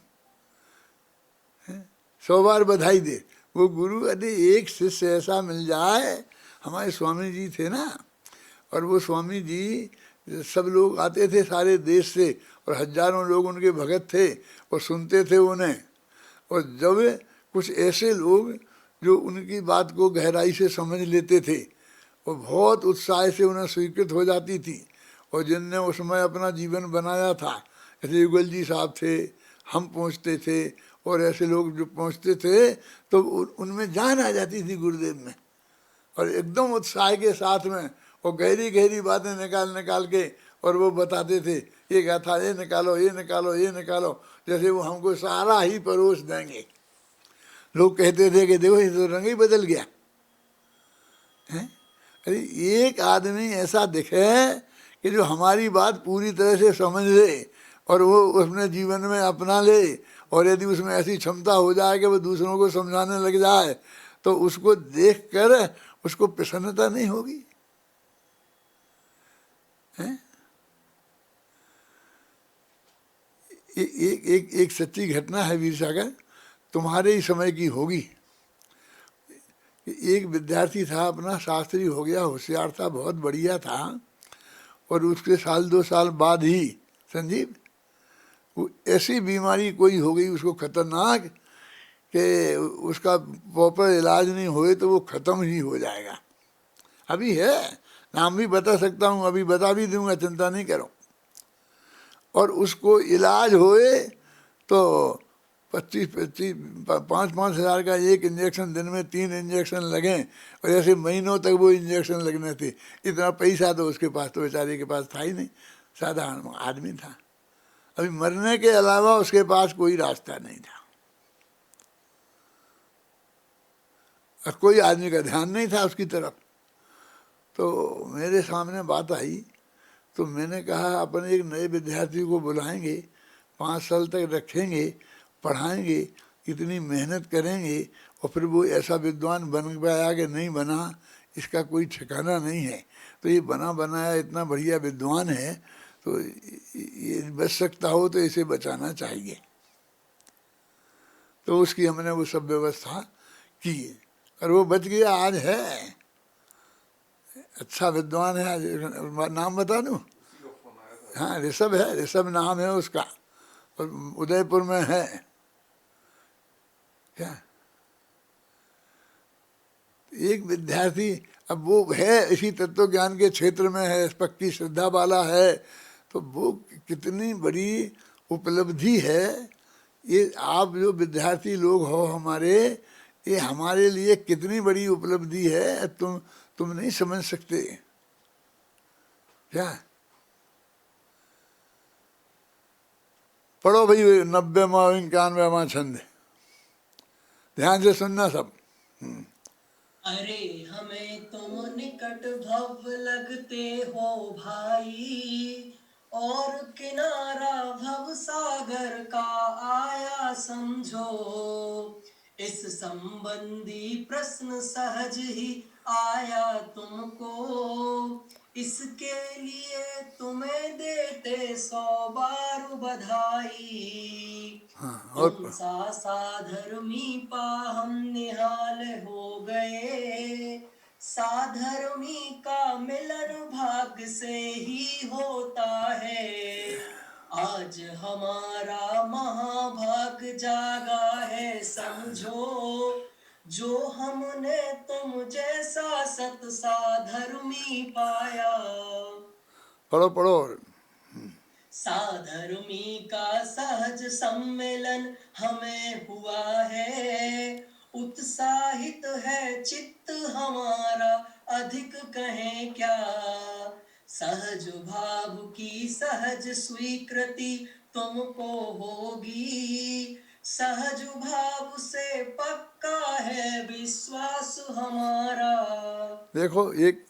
100 बार बधाई दे वो गुरु। यदि एक शिष्य ऐसा मिल जाए, हमारे स्वामी जी थे ना, और वो स्वामी जी सब लोग आते थे सारे देश से, और हजारों लोग उनके भगत थे और सुनते थे उन्हें। और जब कुछ ऐसे लोग जो उनकी बात को गहराई से समझ लेते थे और बहुत उत्साह से उन्हें स्वीकृत हो जाती थी, और जिनने उस समय अपना जीवन बनाया था, जैसे युगल जी साहब थे, हम पहुँचते थे, और ऐसे लोग जो पहुँचते थे तो उनमें जान आ जाती थी गुरुदेव में, और एकदम उत्साह के साथ में वो गहरी गहरी बातें निकाल निकाल के और वो बताते थे, ये गाथा ये निकालो, ये निकालो, ये निकालो, जैसे वो हमको सारा ही परोस देंगे। लोग कहते थे कि देखो ये तो रंग ही बदल गया है। अरे एक आदमी ऐसा दिखे कि जो हमारी बात पूरी तरह से समझ ले और वो उसने जीवन में अपना ले, और यदि उसमें ऐसी क्षमता हो जाए कि वो दूसरों को समझाने लग जाए, तो उसको देख कर उसको प्रसन्नता नहीं होगी? हैं? एक सच्ची घटना है वीर सागर, तुम्हारे ही समय की होगी। एक विद्यार्थी था, अपना शास्त्री हो गया, होशियार था, बहुत बढ़िया था, और उसके साल 2 साल बाद ही संजीव वो ऐसी बीमारी कोई हो गई उसको खतरनाक कि उसका प्रॉपर इलाज नहीं होए तो वो ख़त्म ही हो जाएगा। अभी है, नाम भी बता सकता हूँ, अभी बता भी दूंगा, चिंता नहीं करो। और उसको इलाज होए तो 5-5 हज़ार का एक इंजेक्शन, दिन में 3 इंजेक्शन लगें, और ऐसे महीनों तक वो इंजेक्शन लगने थे। इतना पैसा तो उसके पास, तो बेचारे के पास था ही नहीं, साधारण आदमी था। अभी मरने के अलावा उसके पास कोई रास्ता नहीं था, और कोई आदमी का ध्यान नहीं था उसकी तरफ। तो मेरे सामने बात आई, तो मैंने कहा अपन एक नए विद्यार्थी को बुलाएंगे, 5 साल तक रखेंगे, पढ़ाएंगे, इतनी मेहनत करेंगे, और फिर वो ऐसा विद्वान बन पाया कि नहीं बना, इसका कोई ठिकाना नहीं है। तो ये बना बनाया इतना बढ़िया विद्वान है, तो ये बच सकता हो तो इसे बचाना चाहिए। तो उसकी हमने वो सब व्यवस्था की, और वो बच गया, आज है, अच्छा विद्वान है। नाम बता दूं? हाँ, ऋषभ है, ऋषभ नाम है उसका, और उदयपुर में है। क्या एक विद्यार्थी, अब वो है इसी तत्व ज्ञान के क्षेत्र में है, पक्की श्रद्धा वाला है, तो वो कितनी बड़ी उपलब्धि है। ये आप जो विद्यार्थी लोग हो हमारे, ये हमारे लिए कितनी बड़ी उपलब्धि है, तुम नहीं समझ सकते। क्या पढ़ो भाई 90वां 91वां छंद, ध्यान से सुनना सब। अरे हमें तुम निकट भव लगते हो भाई, और किनारा भव सागर का आया समझो। इस संबंधी प्रश्न सहज ही आया तुमको, इसके लिए तुम्हें देते 100 बार बधाई। हाँ, और तुम सा साधर्मी पा हम निहाल हो गए, साधर्मी का मिलन भाग्य से ही होता है। आज हमारा महाभाग्य जागा है समझो, जो हमने तुम जैसा सत साधर्मी पाया। पढ़ो पढ़ो। साधर्मी का सहज सम्मेलन हमें हुआ है, उत्साहित है चित्त हमारा अधिक कहें क्या। सहज भाव की सहज स्वीकृति तुमको होगी, सहज भाव से पक्का है विश्वास हमारा। देखो, एक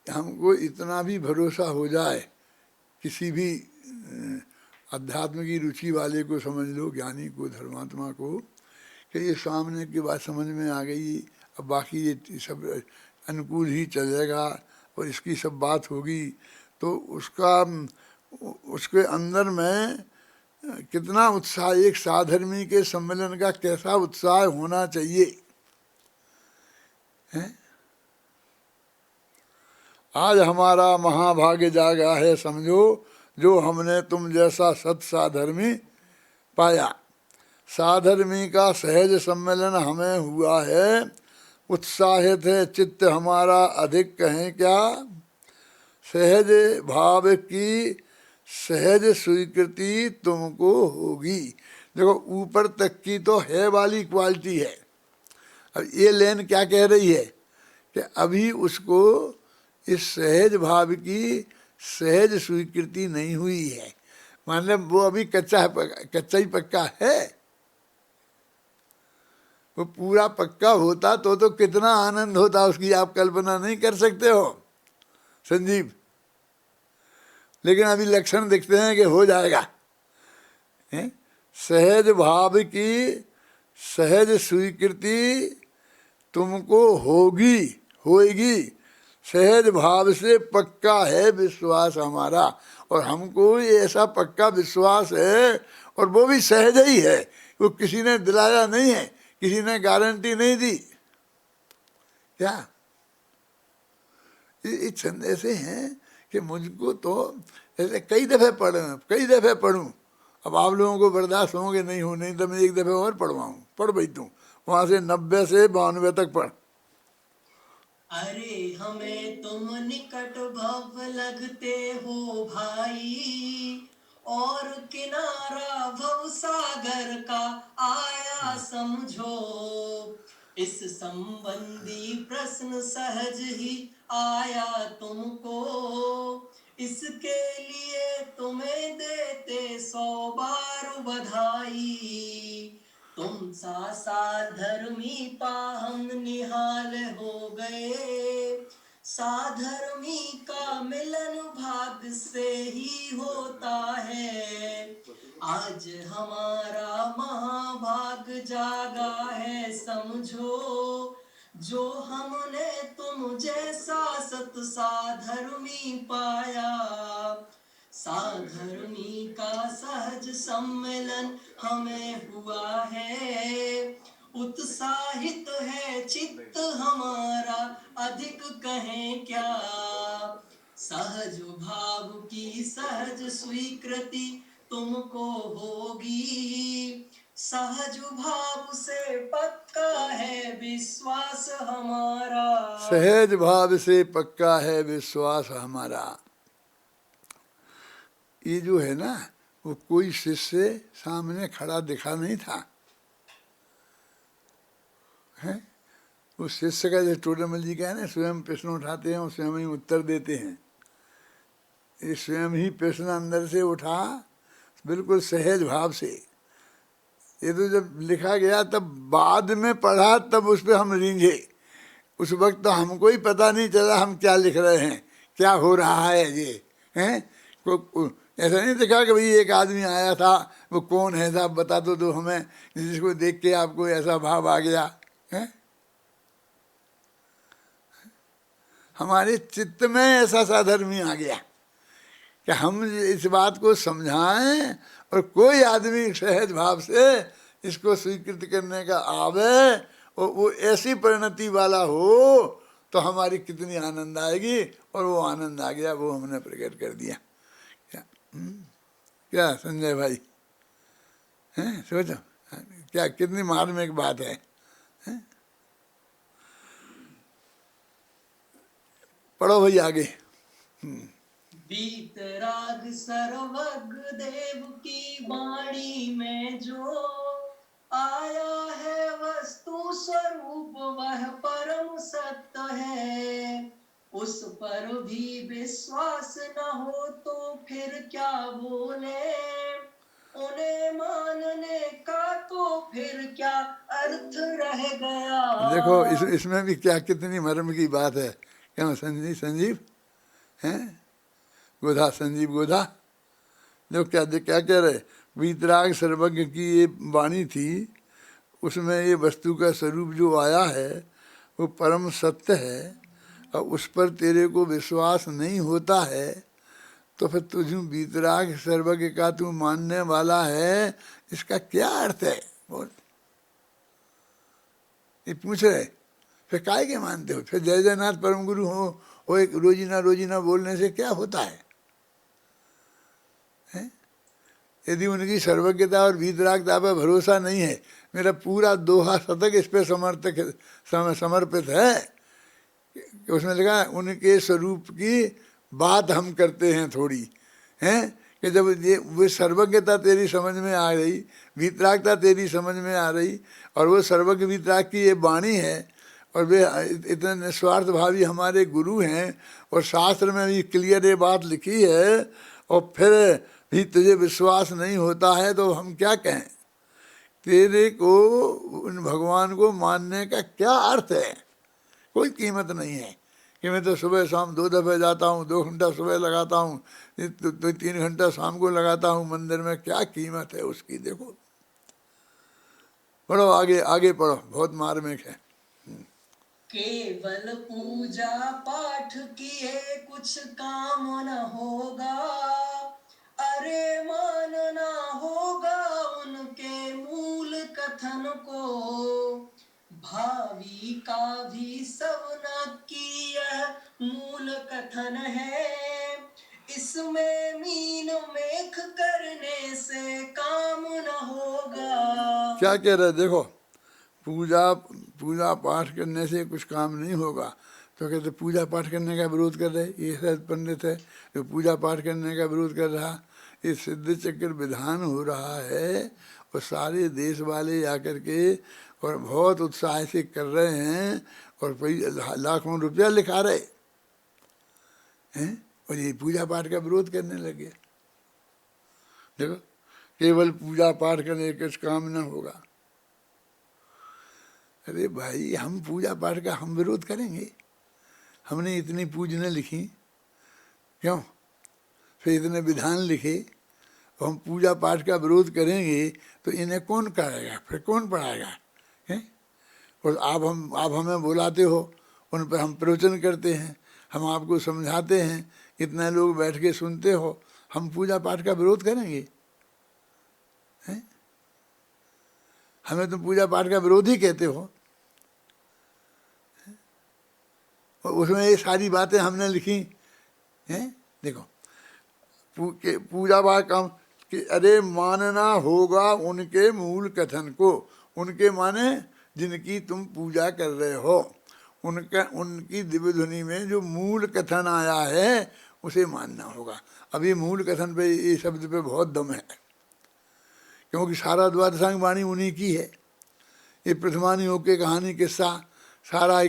हमको इतना भी भरोसा हो जाए किसी भी अध्यात्म की रुचि वाले को समझ लो, ज्ञानी को, धर्मात्मा को, कि ये सामने की बात समझ में आ गई, अब बाकी ये सब अनुकूल ही चलेगा और इसकी सब बात होगी, तो उसके अंदर में कितना उत्साह, एक साधर्मी के सम्मेलन का कैसा उत्साह होना चाहिए है? आज हमारा महाभाग्य जागा है समझो, जो हमने तुम जैसा सत साधर्मी पाया। साधर्मी का सहज सम्मेलन हमें हुआ है, उत्साहित है चित्त हमारा अधिक कहें क्या। सहज भाव की सहज स्वीकृति तुमको होगी। देखो ऊपर तक की तो है वाली क्वालिटी है, अब ये लेन क्या कह रही है कि अभी उसको इस सहज भाव की सहज स्वीकृति नहीं हुई है, मतलब वो अभी कच्चा ही पक्का है। वो पूरा पक्का होता तो कितना आनंद होता, उसकी आप कल्पना नहीं कर सकते हो संजीव। लेकिन अभी लक्षण दिखते हैं कि हो जाएगा। सहज भाव की सहज स्वीकृति तुमको होगी। सहज भाव से पक्का है विश्वास हमारा, और हमको ये ऐसा पक्का विश्वास है, और वो भी सहज ही है, वो किसी ने दिलाया नहीं है, किसी ने गारंटी नहीं दी। क्या ये छंद ऐसे हैं कि मुझको तो ऐसे कई दफ़े पढ़ूँ। अब आप लोगों को बर्दाश्त होंगे नहीं हो, नहीं तो मैं एक दफ़े और पढ़वाऊँ। पढ़ भाई तू वहाँ से 90 से 92 तक पढ़। अरे हमें तुम निकट भव लगते हो भाई, और किनारा भव सागर का आया समझो। इस संबंधी प्रश्न सहज ही आया तुमको, इसके लिए तुम्हें देते 100 बार बधाई। तुम सा साधर्मी पाहम निहाल हो गए, साधर्मी का मिलन भाग्य से ही होता है। आज हमारा महाभाग्य जागा है समझो, जो हमने तुम जैसा सत साधर्मी पाया। साधर्मी का सहज सम्मेलन हमें हुआ है, उत्साहित है चित्त हमारा अधिक कहें क्या। सहज भाव की सहज स्वीकृति तुमको होगी, सहज भाव से पक्का है विश्वास हमारा। सहज भाव से पक्का है विश्वास हमारा। ये जो है ना, वो कोई शिष्य सामने खड़ा दिखा नहीं था, है? वो शिष्य का जो टोडरमल जी का है ना, स्वयं प्रश्न उठाते हैं और स्वयं ही उत्तर देते हैं। ये स्वयं ही प्रश्न अंदर से उठा, बिल्कुल सहज भाव से। ये तो जब लिखा गया तब बाद में पढ़ा, तब उस पर हम रींझे। उस वक्त तो हमको ही पता नहीं चला हम क्या लिख रहे हैं, क्या हो रहा है ये, हैं? ऐसा नहीं दिखा कि भाई एक आदमी आया था, वो कौन है साहब बता दो हमें, जिसको देख के आपको ऐसा भाव आ गया है। हमारे चित्त में ऐसा साधर्मी आ गया कि हम इस बात को समझाएं और कोई आदमी सहज भाव से इसको स्वीकृत करने का आवे और वो ऐसी परिणति वाला हो, तो हमारी कितनी आनंद आएगी। और वो आनंद आ गया, वो हमने प्रकट कर दिया। क्या संजय भाई, हैं? सोचो क्या कितनी मार्मिक बात है, हैं? पढ़ो भाई आगे। बीतराग सर्वज्ञ देव की वाणी में जो आया है वस्तु स्वरूप वह परम सत्य है। उस पर भी विश्वास न हो तो फिर क्या बोले, उन्हें मानने का तो फिर क्या अर्थ रह गया। देखो इसमें भी क्या कितनी मर्म की बात है। क्यों संजीव हैं? गोधा, संजीव गोधा, देखो क्या क्या कह रहे, वीतराग सर्वज्ञ की ये वाणी थी, उसमें ये वस्तु का स्वरूप जो आया है वो परम सत्य है, और उस पर तेरे को विश्वास नहीं होता है, तो फिर तुझे वीतराग सर्वज्ञ का तू मानने वाला है, इसका क्या अर्थ है? बोल, ये पूछ रहे, फिर काय के मानते हो? फिर जय जयनाथ परम गुरु हो एक रोजीना रोजीना बोलने से क्या होता है? यदि उनकी सर्वज्ञता और वीतरागता पर भरोसा नहीं है, मेरा पूरा दोहा शतक इस पर समर्पित है कि उसमें लिखा है उनके स्वरूप की बात हम करते हैं थोड़ी, हैं कि जब ये वो सर्वज्ञता तेरी समझ में आ रही, वीतरागता तेरी समझ में आ रही, और वो सर्वज्ञ वीतराग की ये वाणी है, और वे इतने निस्वार्थ भावी हमारे गुरु हैं, और शास्त्र में भी क्लियर ये बात लिखी है, और फिर भी तुझे विश्वास नहीं होता है, तो हम क्या कहें? तेरे को उन भगवान को मानने का क्या अर्थ है? कोई कीमत नहीं है कि मैं तो सुबह शाम 2 दफ़े जाता हूँ, 2 घंटा सुबह लगाता हूँ, 3 घंटा शाम को लगाता हूँ मंदिर में, क्या कीमत है उसकी? देखो, पढ़ो आगे, आगे पढ़ो, बहुत मार्मिक है। केवल पूजा पाठ किए कुछ काम न होगा, अरे मानना होगा उनके मूल कथन को, भावी का भी सब नक्की यह मूल कथन है, इसमें मीन मेख करने से काम न होगा। क्या कह रहे? देखो, पूजा पाठ करने से कुछ काम नहीं होगा, तो कहते पूजा पाठ करने का विरोध कर रहे, ये शायद पंडित है जो पूजा पाठ करने का विरोध कर रहा। ये सिद्ध चक्र विधान हो रहा है, और सारे देश वाले आकर के और बहुत उत्साह से कर रहे हैं, और लाखों रुपया लिखा रहे हैं, और ये पूजा पाठ का विरोध करने लगे। देखो, केवल पूजा पाठ करने कुछ काम न होगा। अरे भाई, हम पूजा पाठ का हम विरोध करेंगे? हमने इतनी पूजने लिखी, क्यों? फिर इतने विधान लिखे, और हम पूजा पाठ का विरोध करेंगे तो इन्हें कौन कराएगा? फिर कौन पढ़ाएगा? हैं? और आप हमें बुलाते हो, उन पर हम प्रवचन करते हैं, हम आपको समझाते हैं, इतने लोग बैठ के सुनते हो, हम पूजा पाठ का विरोध करेंगे? हैं? हमें तो पूजा पाठ का विरोधी कहते हो, और उसमें ये सारी बातें हमने लिखी हैं। देखो, पूजा पाठ काम कि अरे मानना होगा उनके मूल कथन को, उनके माने जिनकी तुम पूजा कर रहे हो, उनकी दिव्य ध्वनि में जो मूल कथन आया है उसे मानना होगा। अब ये मूल कथन पे, ये शब्द पे बहुत दम है, क्योंकि सारा द्वादशांग वाणी उन्हीं की है। ये प्रथमानी होके कहानी किस्सा, सारा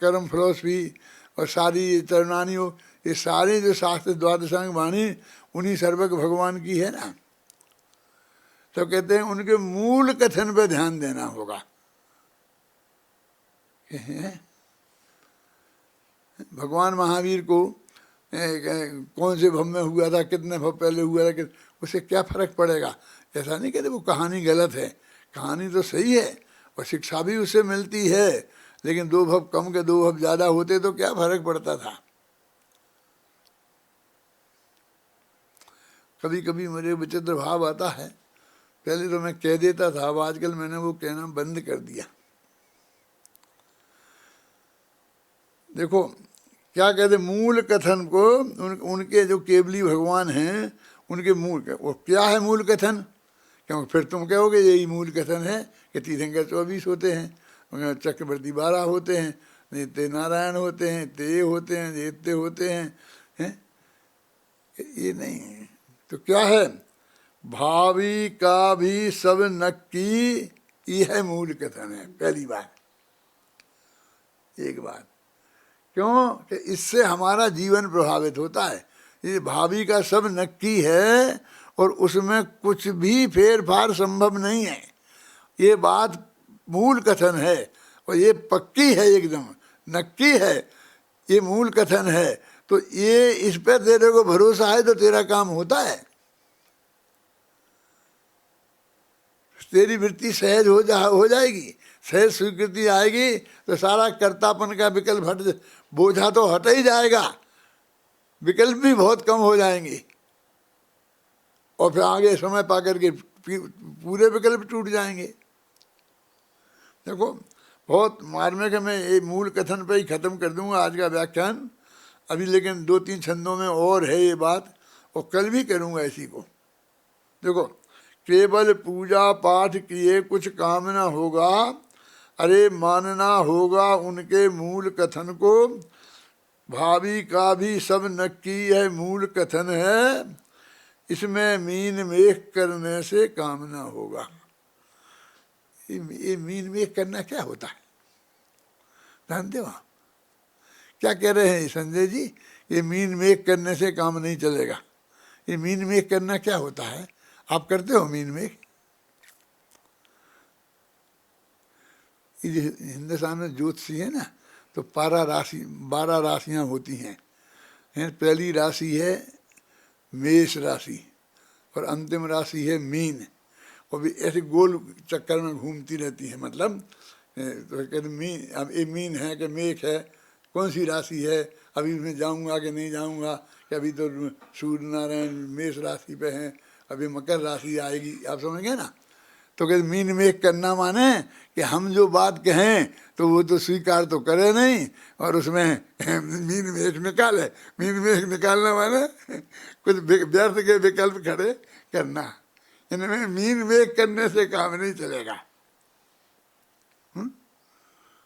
कर्म फिलोसफी, और सारी तरुणानी हो, ये सारे जो शास्त्र द्वादशांग वाणी उन्हीं सर्वज्ञ भगवान की है ना। तो कहते हैं उनके मूल कथन पे ध्यान देना होगा। भगवान महावीर को कौन से भव में हुआ था, कितने भव पहले हुआ था, उससे क्या फर्क पड़ेगा? ऐसा नहीं कहते वो कहानी गलत है, कहानी तो सही है, और शिक्षा भी उससे मिलती है, लेकिन 2 भव कम के 2 भव ज़्यादा होते तो क्या फर्क पड़ता था? कभी कभी मुझे विचित्र भाव आता है, पहले तो मैं कह देता था, अब आजकल मैंने वो कहना बंद कर दिया। देखो क्या कहते, मूल कथन को, उनके जो केवली भगवान हैं उनके मूल, वो क्या है मूल कथन? क्योंकि फिर तुम कहोगे यही मूल कथन है कि तीर्थंकर 24 होते हैं, चक्रवर्ती 12 होते हैं, नित्य नारायण होते हैं, ते होते हैं, नित्य होते हैं? ये नहीं है। तो क्या है? भावी का भी सब नक्की, यह मूल कथन है। पहली बात, एक बात, क्यों कि इससे हमारा जीवन प्रभावित होता है। ये भावी का सब नक्की है, और उसमें कुछ भी फेर फार संभव नहीं है। ये बात मूल कथन है, और ये पक्की है, एकदम नक्की है, ये मूल कथन है। तो ये इस पे तेरे को भरोसा है तो तेरा काम होता है। तेरी वृत्ति सहज हो जाएगी, सहज स्वीकृति आएगी तो सारा कर्तापन का विकल्प बोझा तो हट ही जाएगा, विकल्प भी बहुत कम हो जाएंगे और फिर आगे समय पा करके पूरे विकल्प टूट जाएंगे। देखो बहुत मार्मिक है, मैं ये मूल कथन पे ही खत्म कर दूंगा आज का व्याख्यान अभी, लेकिन 2-3 छंदों में और है ये बात और कल भी करूंगा इसी को। देखो, केवल पूजा पाठ किए कुछ काम न होगा, अरे मानना होगा उनके मूल कथन को, भावी का भी सब नक्की यह मूल कथन है, इसमें मीन मेख करने से काम न होगा। ये मीन मेख करना क्या होता है जानते हो? क्या कह रहे हैं संजय जी? ये मीन मेख करने से काम नहीं चलेगा। ये मीन मेख करना क्या होता है? आप करते हो मीन मेख? हिंदुस्तान में ज्योतिषी है ना, तो 12 राशियां होती हैं। पहली राशि है मेष राशि और अंतिम राशि है मीन, और भी ऐसे गोल चक्कर में घूमती रहती है। मतलब तो कहते मीन, अब ये मीन है कि मेष है, कौन सी राशि है, अभी मैं जाऊंगा कि नहीं जाऊंगा, कि अभी तो सूर्य नारायण मेष राशि पे हैं, अभी मकर राशि आएगी, आप समझ गए ना। तो कहते मीन मेख करना माने कि हम जो बात कहें तो वो तो स्वीकार तो करे नहीं और उसमें मीन मेख निकाले। मीन मेख निकालना माने कुछ व्यर्थ के विकल्प खड़े करना। इनमें मीन मेख करने से काम नहीं चलेगा।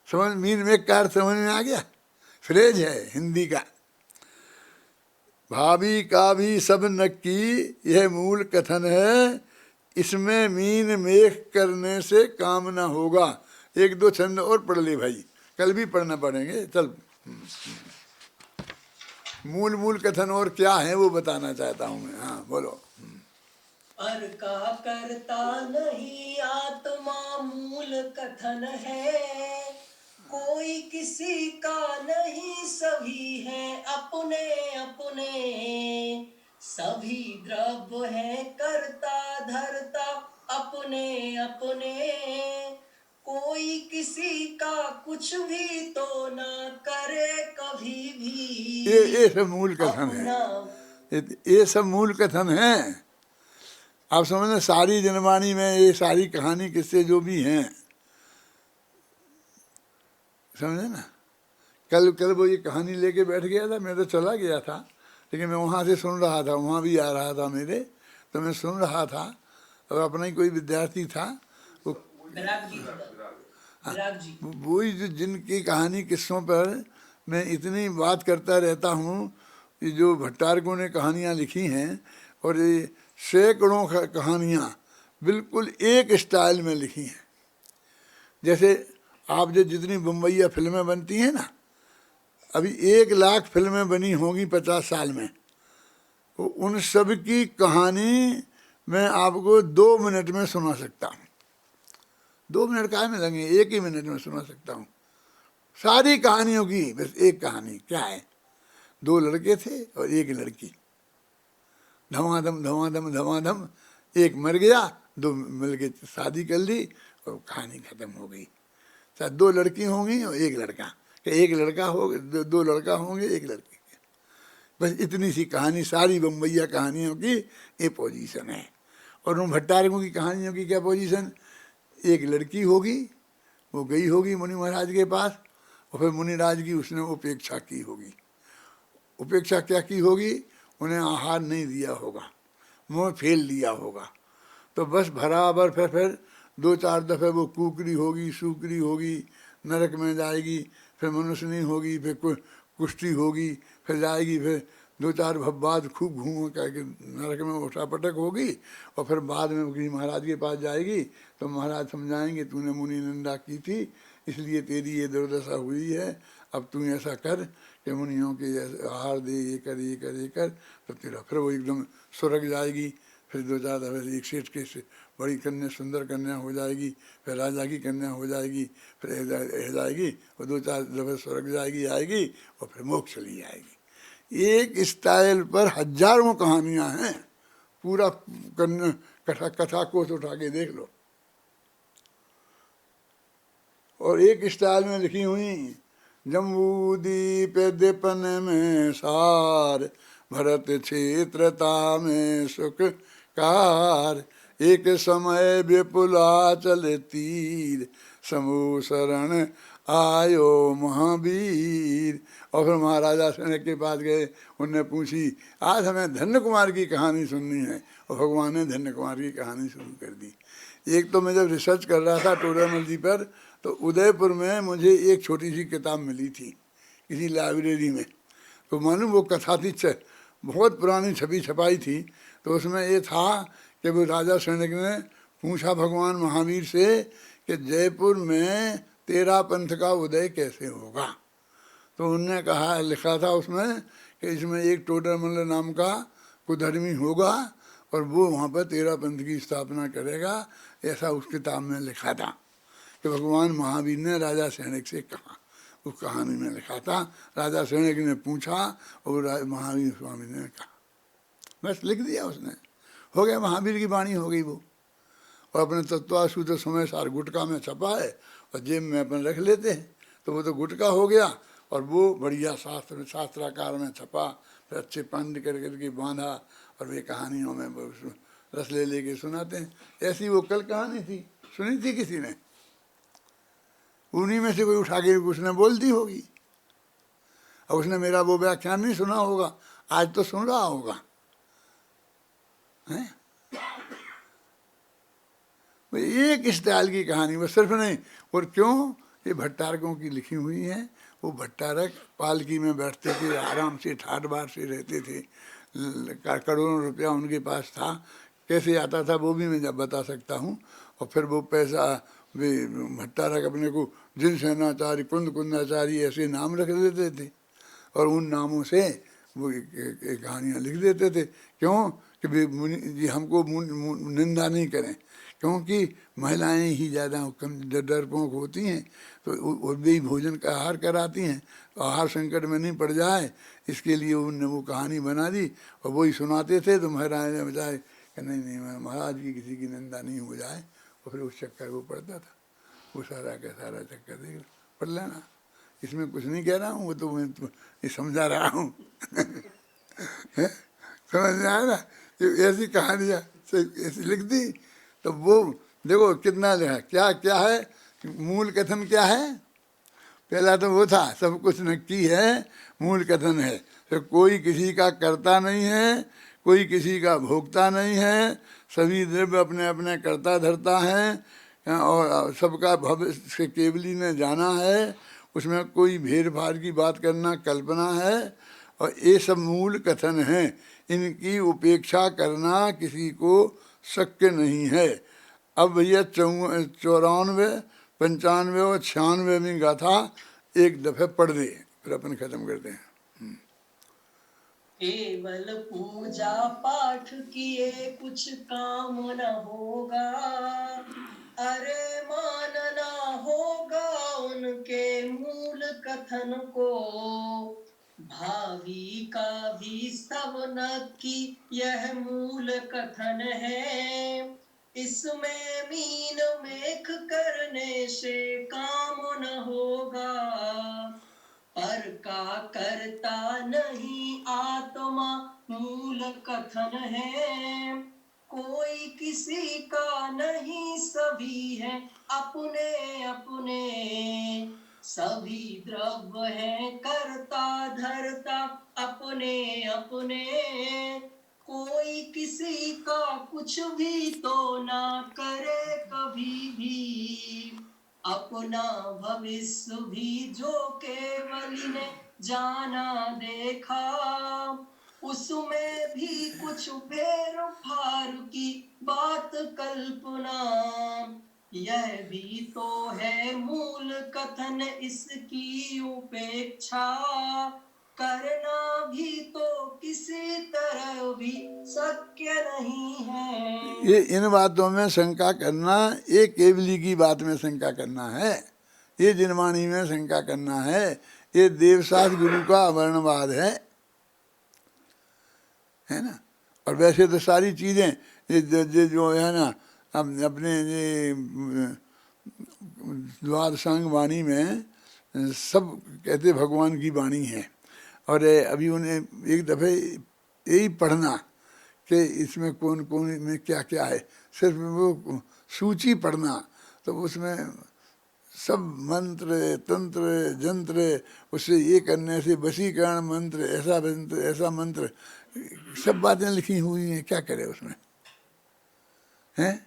समझ, मीन मेख का अर्थ समझ में आ गया? फ्रेज है हिंदी का। भाभी का भी सब नक्की यह मूल कथन है, इसमें मीन मेख करने से काम ना होगा। 1-2 छंद और पढ़ ले भाई, कल भी पढ़ना पड़ेंगे। चल, मूल कथन और क्या है वो बताना चाहता हूँ मैं। हाँ बोलो। अर का करता नहीं आत्मा मूल कथन है, कोई किसी का नहीं सभी है अपने अपने, सभी द्रव्य है करता धरता अपने अपने, कोई किसी का कुछ भी तो ना करे कभी भी। ये सब मूल कथन है, ये सब मूल कथन है। आप समझना, सारी जनवाणी में ये सारी कहानी किस्से जो भी हैं, समझे ना। कल वो ये कहानी लेके बैठ गया था, मैं तो चला गया था, लेकिन मैं वहाँ से सुन रहा था, वहाँ भी आ रहा था मेरे, तो मैं सुन रहा था। और अपना ही कोई विद्यार्थी था, वो वही जो जिनकी कहानी किस्सों पर मैं इतनी बात करता रहता हूँ, कि जो भट्टारकों ने कहानियाँ लिखी हैं, और ये सैकड़ों कहानियाँ बिल्कुल एक स्टाइल में लिखी हैं। जैसे आप जो जितनी बम्बईया फिल्में बनती हैं ना, अभी 1 लाख फिल्में बनी होंगी 50 साल में, तो उन सब की कहानी मैं आपको 2 मिनट में सुना सकता हूँ। 2 मिनट काहे में लगेंगे, 1 ही मिनट में सुना सकता हूँ सारी कहानियों की। बस एक कहानी क्या है, 2 लड़के थे और 1 लड़की, धमाधम धमाधम धमाधम, एक मर गया, 2 मिलके शादी कर ली और कहानी खत्म हो गई। 2 लड़की होंगी और 1 लड़का, 1 लड़का हो, 2 लड़का होंगे 1 लड़की, बस इतनी सी कहानी। सारी बम्बईया कहानियों की ये पोजीशन है। और उन भट्टारकों की कहानियों की क्या पोजीशन, 1 लड़की होगी, वो गई होगी मुनि महाराज के पास, और फिर मुनि राज की उसने उपेक्षा की होगी। उपेक्षा क्या की होगी, उन्हें आहार नहीं दिया होगा, मुँह फेल दिया होगा, तो बस बराबर फिर 2-4 दफ़े वो कुकरी होगी, सूकरी होगी, नरक में जाएगी, फिर मनुष्य नहीं होगी, फिर कुश्ती होगी, फिर जाएगी, फिर 2-4 बाद खूब घूम करके नरक में उठा पटक होगी, और फिर बाद में किसी महाराज के पास जाएगी, तो महाराज समझाएंगे तूने मुनि निंदा की थी इसलिए तेरी ये दुर्दशा हुई है, अब तू ऐसा कर कि मुनियों के आहार दे, ये कर ये कर ये कर, तो तेरा फिर वो एकदम स्वर्ग जाएगी। फिर 2-4 दफ़े एक सेठ के बड़ी कन्या, सुंदर कन्या हो जाएगी, फिर राजा की कन्या हो जाएगी, फिर जाएगी, और 2-4 दफ़े स्वर्ग जाएगी आएगी, और फिर मोक्ष चली जाएगी। एक स्टाइल पर हजारों कहानियाँ हैं, पूरा कथा कोश उठा के देख लो। और एक स्टाइल में लिखी हुई, जम्बूदीप दीपन में सार, भरत क्षेत्रता में सुख कार, एक समय विपुलाचल तीर, समूह शरण आयो महावीर। और फिर महाराजा सैनिक के पास गए, उनने पूछी आज हमें धन्य कुमार की कहानी सुननी है, और भगवान ने धन्य कुमार की कहानी शुरू कर दी। एक तो मैं जब रिसर्च कर रहा था टोडरमल जी पर, तो उदयपुर में मुझे एक छोटी सी किताब मिली थी किसी लाइब्रेरी में, तो मालूम वो कथा थी, बहुत पुरानी छपी छपाई थी। तो उसमें ये था कि वो राजा सैनिक ने पूछा भगवान महावीर से कि जयपुर में तेरा पंथ का उदय कैसे होगा। तो उनने कहा, लिखा था उसमें कि इसमें एक टोडरमल नाम का कुधर्मी होगा और वो वहाँ पर तेरा पंथ की स्थापना करेगा, ऐसा उस किताब में लिखा था कि भगवान महावीर ने राजा सैनिक से कहा। उस कहानी में लिखा था, राजा सैनिक ने पूछा और महावीर स्वामी ने कहा, बस लिख दिया उसने, हो गया, महावीर की वाणी हो गई वो। और अपने तत्वासूत्र समय सार गुटका में छपा है और जेब में अपन रख लेते हैं, तो वो तो गुटका हो गया और वो बढ़िया शास्त्राकार में छपा, फिर अच्छे पंड कर करके बांधा और वे कहानियों में रस ले लेके सुनाते हैं। ऐसी वो कल कहानी थी, सुनी थी किसी ने, उन्हीं में से कोई उठा के उसने बोल दी होगी, और उसने मेरा वो व्याख्यान नहीं सुना होगा, आज तो सुन रहा होगा, हैं? एक स्टाइल की कहानी, वो सिर्फ नहीं। और क्यों, ये भट्टारकों की लिखी हुई है। वो भट्टारक पालकी में बैठते थे, आराम से ठाट बाट से रहते थे, करोड़ों रुपया उनके पास था, कैसे आता था वो भी मैं जब बता सकता हूँ। और फिर वो पैसा वे भट्टारक अपने को जिन सेनाचारी कुंद कुंदाचारी ऐसे नाम रख देते थे, और उन नामों से वो कहानियाँ लिख देते थे। क्यों कि वे जी हमको निंदा नहीं करें, क्योंकि महिलाएं ही ज़्यादा कम डरपोक होती हैं, तो वे भोजन का आहार कराती हैं, तो आहार संकट में नहीं पड़ जाए इसके लिए उनने वो कहानी बना दी और वही सुनाते थे। तो महाराज ने बताया कि नहीं नहीं महाराज की किसी की निंदा नहीं हो जाए, और फिर उस चक्कर वो पड़ता था। वो सारा का सारा चक्कर देख पढ़ लेना, इसमें कुछ नहीं कह रहा हूँ, वो तो मैं ये समझा रहा हूँ समझ में आया ना। ऐसी कहानियाँ ऐसी लिख दी, तो वो देखो कितना लिखा, क्या क्या है, मूल कथन क्या है। पहला तो वो था सब कुछ नक्की है, मूल कथन है, तो कोई किसी का कर्ता नहीं है, कोई किसी का भोगता नहीं है, सभी द्रव्य अपने अपने कर्ता धरता है, और सबका भविष्य केवली ने जाना है, उसमें कोई भेद भाव की बात करना कल्पना है, और ये सब मूल कथन है, इनकी उपेक्षा करना किसी को शक्य नहीं है। अब भैया 94, 95 और 96 में गाथा एक दफे पढ़ दे, फिर अपन खत्म करते हैं। केवल पूजा पाठ किए कुछ काम न होगा, अरे मानना होगा उनके मूल कथन को। भावी का भी सब नक्की यह मूल कथन है, इसमें मीन मेख करने से काम न होगा। पर का करता नहीं आत्मा मूल कथन है, कोई किसी का नहीं सभी है अपने अपने। सभी द्रव्य है करता धरता अपने अपने, कोई किसी का कुछ भी तो ना करे कभी भी। अपना भविष्य भी जो केवल ने जाना देखा, उसमें भी कुछ फेर फार की बात कल्पना। यह भी तो है मूल कथन इसकी उपेक्षा, करना भी तो किसी तरह भी शक्य नहीं है। ये इन बातों में शंका करना, ये केवली की बात में शंका करना है, ये जिनवाणी में शंका करना है, ये देवसास गुरु का अवर्णवाद है ना। और वैसे तो सारी चीज़ें ये जो है ना, अपने ये द्वादशांग वाणी में सब कहते भगवान की वाणी है। और अभी उन्हें एक दफ़े यही पढ़ना कि इसमें कौन कौन में क्या क्या है, सिर्फ वो सूची पढ़ना, तो उसमें सब मंत्र तंत्र जंत्र, उससे ये करने से वशीकरण मंत्र, ऐसा मंत्र, सब बातें लिखी हुई हैं, क्या करे उसमें हैं।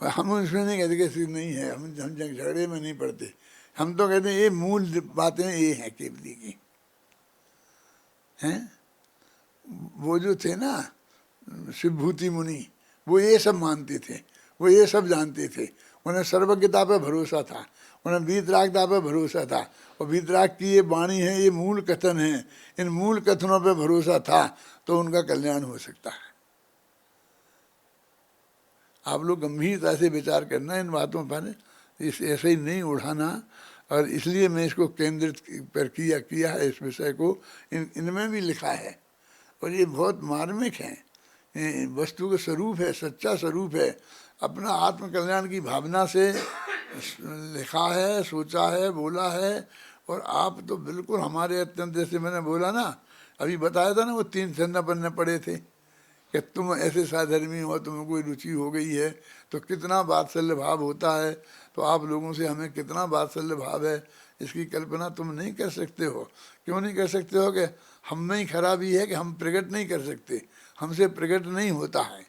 हम उसमें नहीं कहते कि नहीं है, हम झगड़े में नहीं पड़ते, हम तो कहते हैं ये मूल बातें ये हैं केवली की हैं। वो जो थे ना शिवभूति मुनि, वो ये सब मानते थे, वो ये सब जानते थे, उन्हें सर्वज्ञता पे भरोसा था, उन्हें वीतरागता पे भरोसा था, और वीतराग की ये वाणी है, ये मूल कथन है, इन मूल कथनों पे भरोसा था तो उनका कल्याण हो सकता है। आप लोग गंभीरता से विचार करना इन बातों पर, इस ऐसे ही नहीं उड़ाना। और इसलिए मैं इसको केंद्रित पर किया है इस विषय को, इनमें भी लिखा है, और ये बहुत मार्मिक है, वस्तु का स्वरूप है, सच्चा स्वरूप है, अपना आत्मकल्याण की भावना से लिखा है, सोचा है, बोला है। और आप तो बिल्कुल हमारे अत्यंत, जैसे मैंने बोला ना, अभी बताया था ना, वो 3 छंद पढ़ने पड़े थे कि तुम ऐसे साधर्मी हो, तुम्हें कोई रुचि हो गई है, तो कितना वात्सल्य भाव होता है, तो आप लोगों से हमें कितना वात्सल्य भाव है, इसकी कल्पना तुम नहीं कर सकते हो। क्यों नहीं कर सकते हो? कि हम में ही खराबी है कि हम प्रकट नहीं कर सकते, हमसे प्रकट नहीं होता है।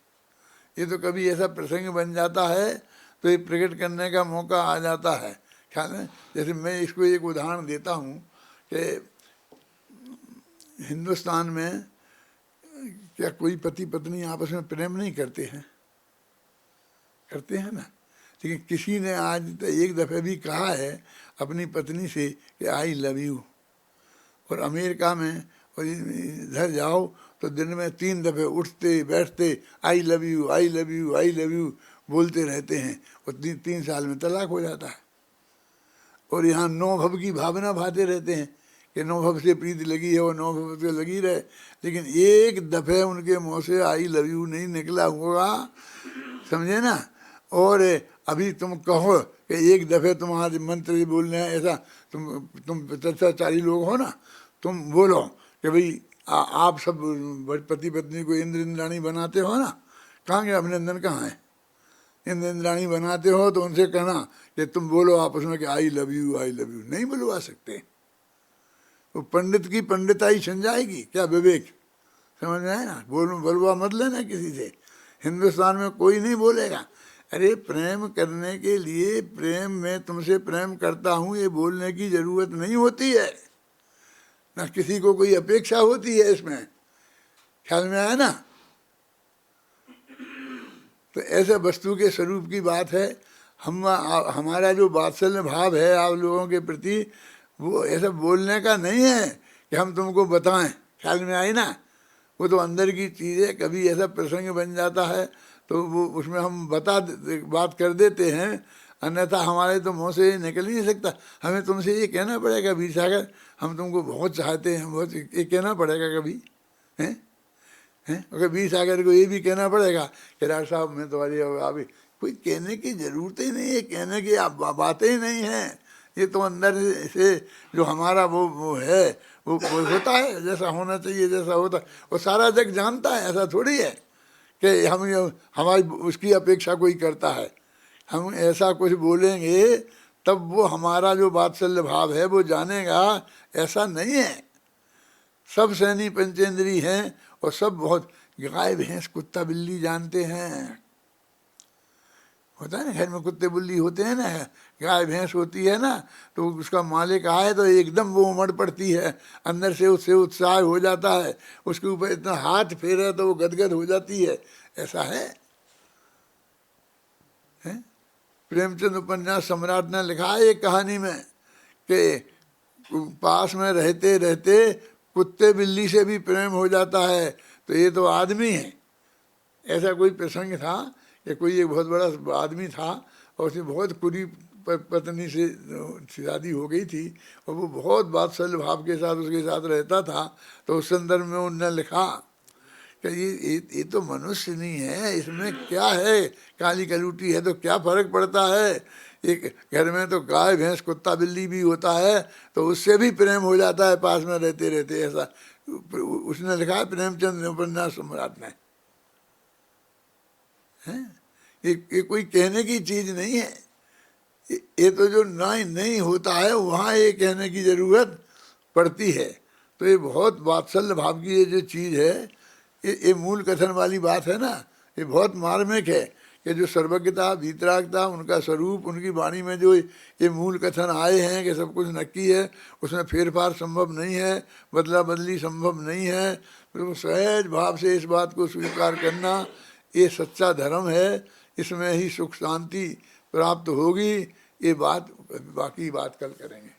ये तो कभी ऐसा प्रसंग बन जाता है तो ये प्रकट करने का मौका आ जाता है, ख्याल है। जैसे मैं इसको एक उदाहरण देता हूँ कि हिंदुस्तान में क्या कोई पति पत्नी आपस में प्रेम नहीं करते हैं? करते हैं ना। लेकिन किसी ने आज तक एक दफ़े भी कहा है अपनी पत्नी से कि आई लव यू। और अमेरिका में और इधर जाओ तो दिन में 3 दफ़े उठते बैठते I love you I love you I love you बोलते रहते हैं, और 3 साल में तलाक हो जाता है। और यहाँ नौ भव की भावना भाते रहते हैं कि नौ भव से प्रीति लगी है और नौ भव से लगी रहे, लेकिन एक दफ़े उनके मुँह से आई लव यू नहीं निकला होगा, समझे ना। और अभी तुम कहो कि एक दफ़े तुम्हारे मंत्र बोलने हैं, ऐसा तुम पतिचारी लोग हो ना, तुम बोलो कि भाई आप सब पति पत्नी को इंद्र इंद्राणी बनाते हो ना, कहाँ के अभिनंदन कहाँ है? इंद्र इंद्राणी बनाते हो तो उनसे कहना कि तुम बोलो आपस में कि I love you I love you. नहीं बुलवा सकते, वो पंडित की पंडिताई छिन जाएगी। क्या विवेक, समझ में आए ना। बोलवा मत लेना किसी से, हिंदुस्तान में कोई नहीं बोलेगा। अरे प्रेम करने के लिए, प्रेम में तुमसे प्रेम करता हूँ ये बोलने की जरूरत नहीं होती है, ना किसी को कोई अपेक्षा होती है इसमें, ख्याल में आया ना। तो ऐसे वस्तु के स्वरूप की बात है। हमारा जो वात्सल्य भाव है आप लोगों के प्रति, वो ऐसा बोलने का नहीं है कि हम तुमको बताएं, ख्याल में आई ना। वो तो अंदर की चीज़ है। कभी ऐसा प्रसंग बन जाता है तो वो उसमें हम बात कर देते हैं, अन्यथा हमारे तो मुँह से निकल ही नहीं सकता। हमें तुमसे ये कहना पड़ेगा बीसागर हम तुमको बहुत चाहते हैं, बहुत, ये कहना पड़ेगा कभी हैं हैं। अगर बीसागर को ये भी कहना पड़ेगा कि राज साहब मैं तुम्हारी अभी, कोई कहने की ज़रूरत ही नहीं है, कहने की बातें ही नहीं हैं। ये तो अंदर से जो हमारा वो है वो होता है, जैसा होना चाहिए जैसा होता है, वो सारा जग जानता है। ऐसा थोड़ी है कि हमारी उसकी अपेक्षा कोई करता है। हम ऐसा कुछ बोलेंगे तब वो हमारा जो वात्सल्य भाव है वो जानेगा, ऐसा नहीं है। सब सैनी पंचेंद्री हैं और सब बहुत, गाय भैंस कुत्ता बिल्ली जानते हैं, होता है ना, घर में कुत्ते बिल्ली होते हैं ना, गाय भैंस होती है ना, तो उसका मालिक आए तो एकदम वो उमड़ पड़ती है, अंदर से उससे उत्साह हो जाता है, उसके ऊपर इतना हाथ फेरे तो वो गदगद हो जाती है। ऐसा है? प्रेमचंद उपन्यास सम्राट ने लिखा है एक कहानी में कि पास में रहते रहते कुत्ते बिल्ली से भी प्रेम हो जाता है, तो ये तो आदमी है। ऐसा कोई प्रसंग था कि कोई एक बहुत बड़ा आदमी था और उसकी बहुत कुरी पत्नी से शादी हो गई थी और वो बहुत वात्सल्य भाव के साथ उसके साथ रहता था। तो उस संदर्भ में उन्होंने लिखा कि ये तो मनुष्य नहीं है, इसमें क्या है, काली कलूटी है तो क्या फर्क पड़ता है। एक घर में तो गाय भैंस कुत्ता बिल्ली भी होता है तो उससे भी प्रेम हो जाता है पास में रहते रहते। ऐसा उसने लिखा है प्रेमचंद उपन्यास सम्राट ने, हैं? ये कोई कहने की चीज नहीं है। ये तो जो नहीं होता है वहाँ ये कहने की जरूरत पड़ती है। तो ये बहुत वात्सल्य भाव की ये जो चीज है, ये मूल कथन वाली बात है ना, ये बहुत मार्मिक है कि जो सर्वज्ञता वीतरागता उनका स्वरूप, उनकी वाणी में जो ये मूल कथन आए हैं कि सब कुछ नक्की है, उसमें फेरफार संभव नहीं है, बदला बदली संभव नहीं है, तो सहज भाव से इस बात को स्वीकार करना ये सच्चा धर्म है। इसमें ही सुख शांति प्राप्त होगी। ये बात बाकी बात कल करेंगे।